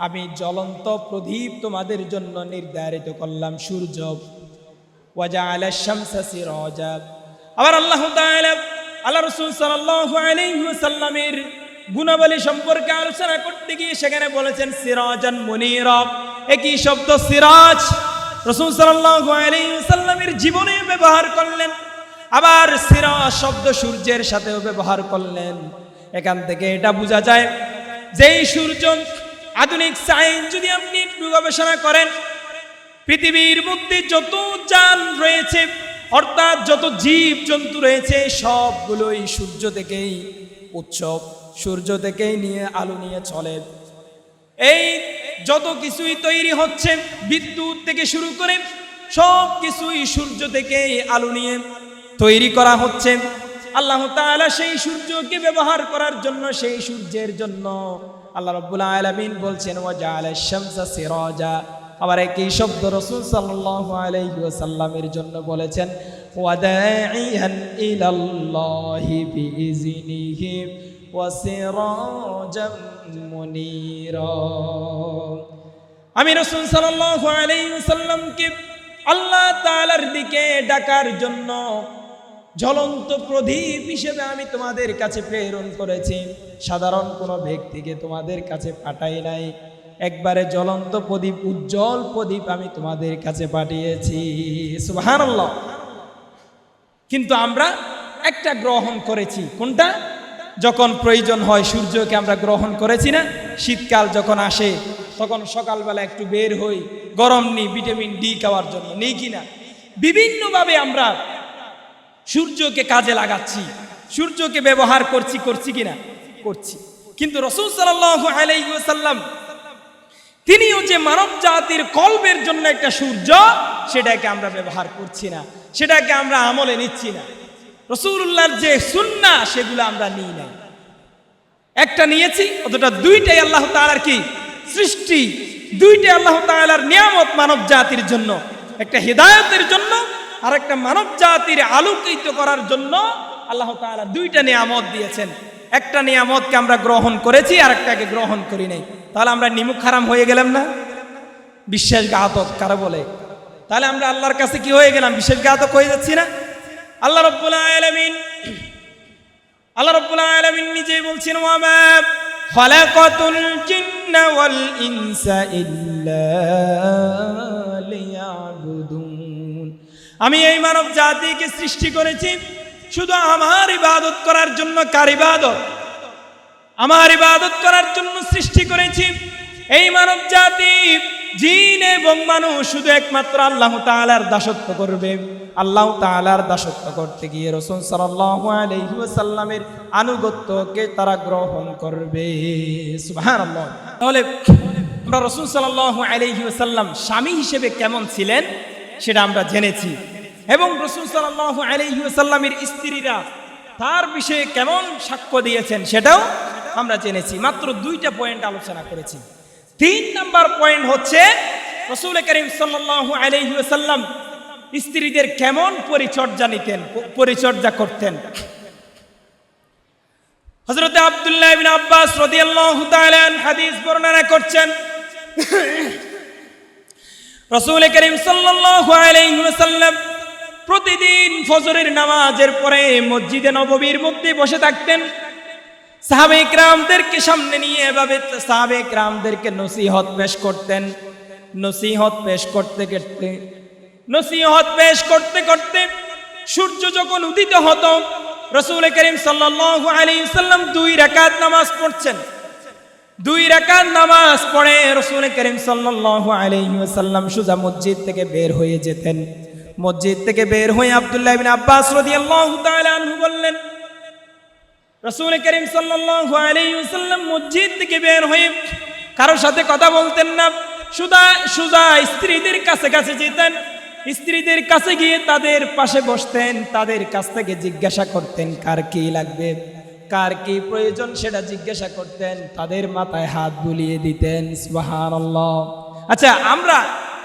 আমি জ্বলন্ত প্রদীপ তোমাদের জন্য নির্ধারিত করলাম সূর্য। ওয়াজআলাশ শামসা সিরাজা। আবার আল্লাহ তাআলা আল্লাহ রাসূল সাল্লাল্লাহু আলাইহি ওয়াসাল্লামের গুণাবলী সম্পর্কে আলোচনা করতে গিয়ে সেখানে বলেছেন সিরাজান মুনীরা। একই শব্দ সিরাজ রাসূল সাল্লাল্লাহু আলাইহি ওয়াসাল্লামের জীবনে ব্যবহার করলেন, আবার সিরাজ শব্দ সূর্যের সাথেও ব্যবহার করলেন। এখান থেকে এটা বোঝা যায় যে এই সূর্য, আধুনিক সায়েন্স যদি আপনি একটু গবেষণা করেন, পৃথিবীর মধ্যে যত যান রয়েছে অর্থাৎ যত জীব জন্তু রয়েছে সবগুলোই সূর্য থেকেই উৎসব, সূর্য থেকেই নিয়ে আলো নিয়ে চলে। এই যত কিছুই তৈরি হচ্ছে বিদ্যুৎ থেকে শুরু করে সব কিছুই সূর্য থেকেই আলো নিয়ে তৈরি করা হচ্ছে। আল্লাহ তাআলা সেই সূর্যকে ব্যবহার করার জন্য, সেই সূর্যের জন্য আল্লাহ রাব্বুল আলামিন বলছেন ওয়াজআলাশ শামসা সিরাজা। আবার একই শব্দ রাসূল সাল্লাল্লাহু আলাইহি ওয়াসাল্লামের জন্য বলেছেন ওয়াদাইয়ান ইলাল্লাহি বিইজনিহি ওয়াসিরাজাম মুনীরা। আমি রাসূল সাল্লাল্লাহু আলাইহি ওয়াসাল্লামকে আল্লাহ তাআলার দিকে ডাকার জন্য জ্বলন্ত প্রদীপ হিসেবে আমি তোমাদের কাছে প্রেরণ করেছি। সাধারণ কোনো ব্যক্তিকে তোমাদের কাছে পাঠাই নাই, একবারে জ্বলন্ত প্রদীপ, উজ্জ্বল প্রদীপ আমি তোমাদের কাছে পাঠিয়েছি। সুবহানাল্লাহ। কিন্তু আমরা একটা গ্রহণ করেছি, কোনটা? যখন প্রয়োজন হয় সূর্যকে আমরা গ্রহণ করেছি না? শীতকাল যখন আসে তখন সকালবেলা একটু বের হই, গরম নিই, ভিটামিন ডি খাওয়ার জন্য, নেই কিনা? বিভিন্নভাবে আমরা সূর্যকে কাজে লাগাচ্ছি, সূর্যকে ব্যবহার করছি কিনা? করছি। কিন্তু রাসূল সাল্লাল্লাহু আলাইহি ওয়াসাল্লাম তিনিও যে মানব জাতির কলবের জন্য একটা সূর্য, সেটাকে আমরা ব্যবহার করছি না, সেটাকে আমরা আমলে নিচ্ছি না। রাসূলুল্লাহর যে সুন্নাহ সেগুলো আমরা নিই নাই। একটা নিয়েছি, অতটা দুইটাই আল্লাহ তাআলার কি সৃষ্টি, দুইটাই আল্লাহ তাআলার নিয়ামত মানব জাতির জন্য, একটা হিদায়াতের জন্য আর একটা মানব জাতির আলোকিত করার জন্য আল্লাহ তাআলা দুইটা নিয়ামত দিয়েছেন। একটা নিয়ামতকে আমরা গ্রহণ করেছি আর একটাকে গ্রহণ করি নাই, তাহলে আমরা নিমুখ হারাম হয়ে গেলাম না? বিশ্বাসঘাতক কারা বলে? তাহলে আমরা আল্লাহর কাছে কি হয়ে গেলাম? বিশ্বাসঘাতক হয়ে যাচ্ছি না? আল্লাহ রাব্বুল আলামিন নিজেই বলছেন, ওয়া মা খালাকাতুল জিন্না ওয়াল ইনসা ইল্লা লিয়াবুদুন। আমি এই মানব জাতিকে সৃষ্টি করেছি শুধু আমার ইবাদত করার জন্য। কার ইবাদত? আমার ইবাদত করার জন্য সৃষ্টি করেছি। এই মানব জাতি জিন এবং মানুষ শুধু একমাত্র আল্লাহ তাআলার দাসত্ব করবে। আল্লাহ তাআলার দাসত্ব করতে গিয়ে রাসূল সাল্লাল্লাহু আলাইহি ওয়াসাল্লামের আনুগত্যকে তারা গ্রহণ করবে। সুবহানাল্লাহ। তাহলে আমরা রাসূল সাল্লাল্লাহু আলাইহি ওয়াসাল্লাম স্বামী হিসেবে কেমন ছিলেন সেটা আমরা জেনেছি, এবং রাসূল সাল্লাল্লাহু আলাইহি ওয়াসাল্লামের স্ত্রীরা তার বিষয়ে কেমন সাক্ষ্য দিয়েছেন সেটাও আমরা জেনেছি। মাত্র দুইটা পয়েন্ট আলোচনা করেছি। 3 নাম্বার পয়েন্ট হচ্ছে রাসূল করিম সাল্লাল্লাহু আলাইহি ওয়াসাল্লাম স্ত্রীদের কেমন পরিচর্যা করতেন। হযরত আব্দুল্লাহ ইবনে আব্বাস রাদিয়াল্লাহু তাআলা হাদিস বর্ণনা করছেন, রাসূল করিম সাল্লাল্লাহু আলাইহি ওয়াসাল্লাম প্রতিদিন ফজরের নামাজের পরে মসজিদে নববীর মধ্যে বসে থাকতেন। সাহাবায়ে কিরামদেরকে সামনে নিয়ে এভাবে সাহাবায়ে কিরামদেরকে নসিহত পেশ করতে করতে সূর্য যখন উদিত হতো রাসূল করিম সাল্লাল্লাহু আলাইহি ওয়াসাল্লাম 2 রাকাত নামাজ পড়ছেন। 2 রাকাত নামাজ পড়ে রাসূল করিম সাল্লাল্লাহু আলাইহি ওয়াসাল্লাম সোজা মসজিদ থেকে বের হয়ে যেতেন। মসজিদ থেকে বের হয়ে আব্দুল্লাহ ইবনে আব্বাস রাদিয়াল্লাহু তাআলা আনহু বললেন, রাসূল করিম সাল্লাল্লাহু আলাইহি ওয়াসাল্লাম মসজিদ থেকে বের হয়ে কারোর সাথে কথা বলতেন না, সোজা স্ত্রীদের কাছে যেতেন। স্ত্রীদের কাছে গিয়ে তাদের পাশে বসতেন, তাদের কাছ থেকে জিজ্ঞাসা করতেন কার কি লাগবে, কার কি প্রয়োজন সেটা জিজ্ঞাসা করতেন, তাদের মাথায় হাত বুলিয়ে দিতেন। সুবহানাল্লাহ। আচ্ছা, আমরা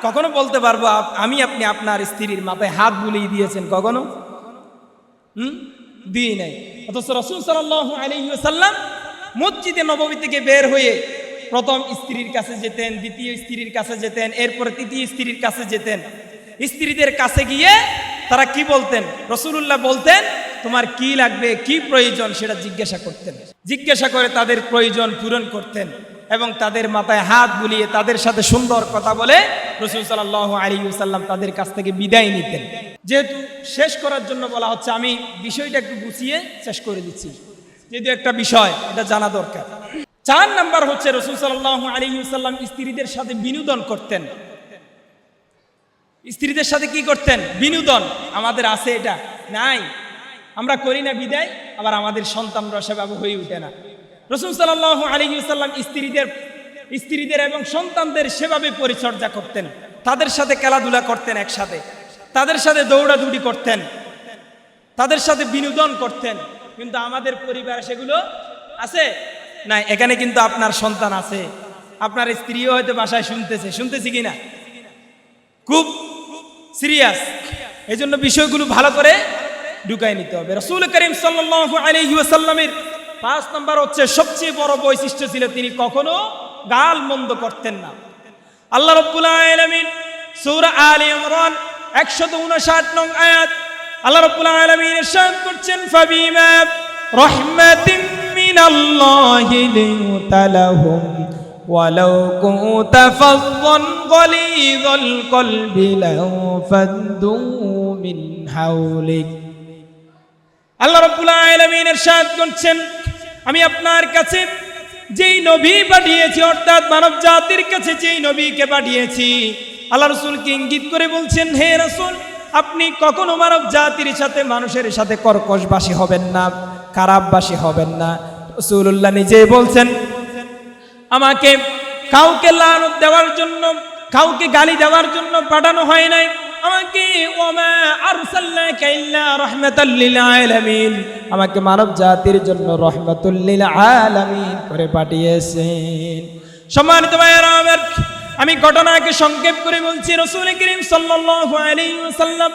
কখনো বলতে পারবো আপনি আপনার স্ত্রীর মাথায় হাত বুলিয়ে দিয়েছেন? কখনো দিই নাই। অথচ রাসূল সাল্লাল্লাহু আলাইহি ওয়াসাল্লাম মসজিদে নববী থেকে বের হয়ে প্রথম স্ত্রীর কাছে যেতেন, দ্বিতীয় স্ত্রীর কাছে যেতেন, এরপরে তৃতীয় স্ত্রীর কাছে যেতেন। স্ত্রীদের কাছে গিয়ে তারা কি বলতেন? রাসূলুল্লাহ বলতেন তোমার কি লাগবে, কি প্রয়োজন সেটা জিজ্ঞাসা করতেন। জিজ্ঞাসা করে তাদের প্রয়োজন পূরণ করতেন এবং তাদের মাথায় হাত বুলিয়ে তাদের সাথে সুন্দর কথা বলে রাসূল সাল্লাল্লাহু আলাইহি ওয়াসাল্লাম তাদের কাছ থেকে বিদায় নিতেন। যেহেতু শেষ করার জন্য বলা হচ্ছে, আমি বিষয়টা একটু গুছিয়ে শেষ করে দিচ্ছি, যেহেতু একটা বিষয় এটা জানা দরকার। 4 নাম্বার হচ্ছে রাসূল সাল্লাল্লাহু আলাইহি ওয়াসাল্লাম স্ত্রীদের সাথে বিনোদন করতেন। স্ত্রীদের সাথে কি করতেন? বিনোদন। আমাদের আছে এটা নাই, আমরা করি না বিদায়, আবার আমাদের সন্তানরা সেভাবে হয়ে ওঠে না। রাসূল সাল্লাল্লাহু আলাইহি ওয়াসাল্লাম স্ত্রীদের এবং সন্তানদের সেভাবে পরিচর্যা করতেন। তাদের সাথে খেলাধুলা করতেন, একসাথে তাদের সাথে দৌড়াদৌড়ি করতেন, তাদের সাথে বিনোদন করতেন। কিন্তু আমাদের পরিবারে সেগুলো আছে না। এখানে কিন্তু আপনার সন্তান আছে, আপনার স্ত্রীও হয়তো বাসায় শুনতেছি কিনা, খুব সিরিয়াস। এই জন্য বিষয়গুলো ভালো করে ঢুকাই নিতে হবে। রাসূল করিম সাল্লাল্লাহু আলাইহি ওয়াসাল্লামের 5 নাম্বার হচ্ছে, সবচেয়ে বড় বৈশিষ্ট্য ছিল তিনি কখনো গাল মন্দ করতেন না। আল্লাহ রাব্বুল আলামিন সূরা আলে ইমরান 159 নং আয়াত আল্লাহ রাব্বুল আলামিন ইরশাদ করছেন, ফাবিমা রাহমাতিন মিনাল্লাহি লিনতালাহুম ওয়ালাউ কুনতা ফাযযান গালিযাল কলবি লাফাদ্দু মিন হাওলিক। আল্লাহ রাব্বুল আলামিন ইরশাদ করছেন, আমি আপনার কাছে যেই নবী পাঠিয়েছি, অর্থাৎ মানব জাতির কাছে যেই নবীকে পাঠিয়েছি, আল্লাহ রাসূলকে ইঙ্গিত করে বলছেন, হে রাসূল, আপনি কখনো মানব জাতির সাথে, মানুষের সাথে কর্কশবাসী হবেন না, খারাপবাসী হবেন না। রাসূলুল্লাহ নিজেই বলছেন, আমাকে কাউকে লানত দেওয়ার জন্য, কাউকে গালি দেওয়ার জন্য পাঠানো হয় নাই। আমাকে ওমা আরসালনাকা ইল্লা রাহমাতাল লিল আলামিন, আমাকে মানব জাতির জন্য রহমাতুল লিল আলামিন করে পাঠিয়েছেন। সম্মানিত ভাইয়েরা আমার, আমি ঘটনাকে সংক্ষেপ করে বলছি। রাসূল করিম সাল্লাল্লাহু আলাইহি ওয়াসাল্লাম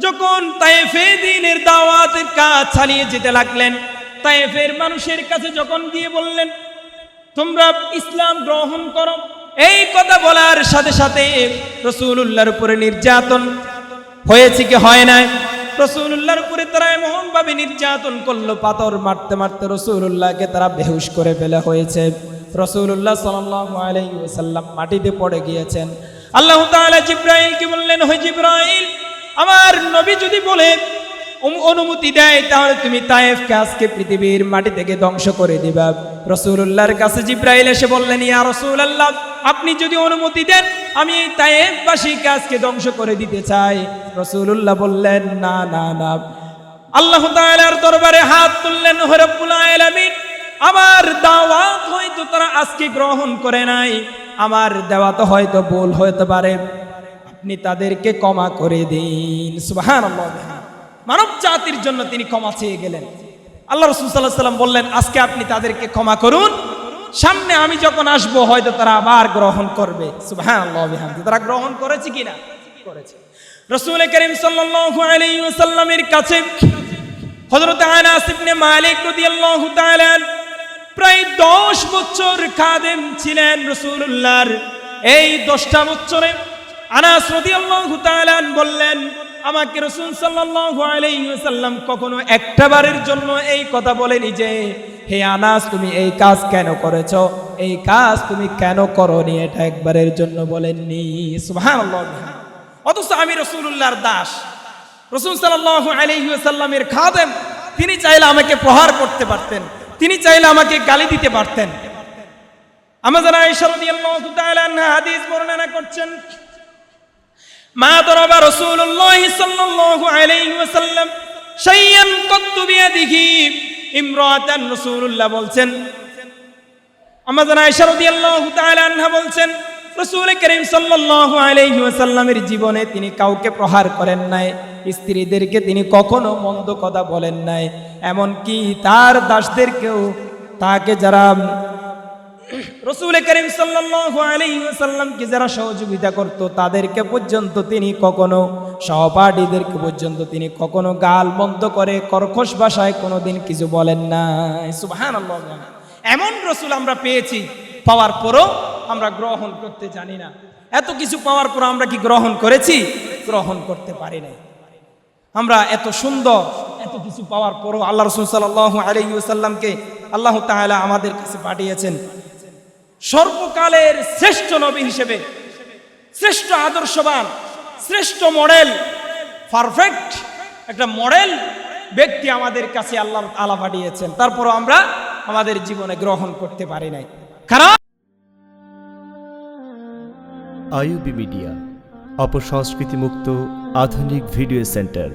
যখন তায়েফে দ্বীনের দাওয়াতের কাজ চালিয়ে যেতে লাগলেন, তায়েফের মানুষের কাছে যখন গিয়ে বললেন তোমরা ইসলাম গ্রহণ করো, এই কথা বলার সাথে সাথে রাসূলুল্লাহর উপরে নির্যাতন হয়েছে কি হয় নাই? রাসূলুল্লাহর উপরে তারা এমনভাবে নির্যাতন করলো, পাথর মারতে মারতে রাসূলুল্লাহকে তারা বেহুশ করে ফেলা হয়েছে। রাসূলুল্লাহ সাল্লাল্লাহু আলাইহি ওয়াসাল্লাম মাটিতে পড়ে গিয়েছেন। আল্লাহ তাআলা জিবরাইলকে বললেন, হে জিবরাইল, আমার নবী যদি বলে অনুমতি দেয় তাহলে তুমি তায়েফকে আজকে পৃথিবীর মাটি থেকে ধ্বংস করে দিবা। রাসূলুল্লাহর কাছে জিবরাইল এসে বললেন, ইয়া রাসূলুল্লাহ, আপনি যদি অনুমতি দেন আমি এই তায়েফবাসীকে আজকে ধ্বংস করে দিতে চাই। রাসূলুল্লাহ বললেন, না না না। আল্লাহ তাআলার দরবারে হাত তুললেন, হে রব্বুল আলামিন, আমার দাওয়াত হয়তো তারা আজকে গ্রহণ করে নাই, আমার দেওয়া তো হয়তো ভুল হতে পারে, আপনি তাদেরকে ক্ষমা করে দিন। সুবহানাল্লাহ। মানব জাতির জন্য তিনি ক্ষমা চেয়ে গেলেন। আল্লাহ রাসূল সাল্লাল্লাহু আলাইহি ওয়াসাল্লাম বললেন, আজকে আপনি তাদেরকে ক্ষমা করুন, সামনে আমি যখন আসবো হয়তো তারা আবার গ্রহণ করবে। সুবহানাল্লাহ বিহামদি। তারা গ্রহণ করেছে কিনা? করেছে। রাসূল করিম সাল্লাল্লাহু আলাইহি ওয়াসাল্লামের কাছে হযরত আনাস ইবনে মালিক রাদিয়াল্লাহু তাআলা প্রায় 10 বছর খাদেম ছিলেন রাসূলুল্লাহর। এই 10টা বছরে আনাস রাদিয়াল্লাহু তাআলা বললেন, আমাকে রাসূল সাল্লাল্লাহু আলাইহি ওয়াসাল্লাম কখনো একটা বারের জন্য এই কথা বলেনি যে হে আনাস তুমি এই কাজ কেন করেছো, এই কাজ তুমি কেন করনি, এটা একবারের জন্য বলেননি। সুবহানাল্লাহ। অথচ আমি রাসূলুল্লাহর দাস, রাসূল সাল্লাল্লাহু আলাইহি ওয়াসাল্লামের খাদেম, তিনি চাইলে আমাকে প্রহার করতে পারতেন, তিনি চাইলে আমাকে গালি দিতে পারতেন। আমাদের আয়েশা রাদিয়াল্লাহু তাআলা আনহা হাদিস বর্ণনা করছেন, মা দরাবা রাসূলুল্লাহ সাল্লাল্লাহু আলাইহি ওয়াসাল্লাম শাইয়ান কাত্তু বিয়াদিহি ইমরাতান। রাসূলুল্লাহ বলছেন, আমাদের আয়েশা রাদিয়াল্লাহু তাআলা আনহা বলছেন, রাসূল করিম সাল্লাল্লাহু আলাইহি ওয়াসাল্লামের জীবনে তিনি কাউকে প্রহার করেন নাই, স্ত্রীদেরকে তিনি কখনো মন্দ কথা বলেন নাই, এমনকি তার দাসদেরকেও, তাকে যারা রাসূল করিম সাল্লাল্লাহু আলাইহি ওয়াসাল্লামকে যারা সহযোগিতা করত তাদেরকে পর্যন্ত তিনি কখনো, সহপাঠীদেরকে পর্যন্ত তিনি কখনো গাল মন্দ করে কর্কশ ভাষায় কোনোদিন কিছু বলেন নাই। সুবহানাল্লাহ। এমন রাসূল আমরা পেয়েছি, পাওয়ার পরও আমরা গ্রহণ করতে জানি না। এত কিছু পাওয়ার পর আমরা কি গ্রহণ করেছি? গ্রহণ করতে পারি নাই। আমরা এত সুন্দর, এত কিছু পাওয়ার পরও আল্লাহ রাসূল সাল্লাল্লাহু আলাইহি ওয়াসাল্লামকে আল্লাহ তাআলা আমাদের কাছে পাঠিয়েছেন সর্বকালের শ্রেষ্ঠ নবী হিসেবে, শ্রেষ্ঠ আদর্শবান, শ্রেষ্ঠ মডেল, পারফেক্ট একটা মডেল ব্যক্তি আমাদের কাছে আল্লাহ তাআলা পাঠিয়েছেন। তারপরও আমরা আমাদের জীবনে গ্রহণ করতে পারি নাই। কারণ
আইইউবি মিডিয়া, অপসংস্কৃতি মুক্ত আধুনিক ভিডিও সেন্টার।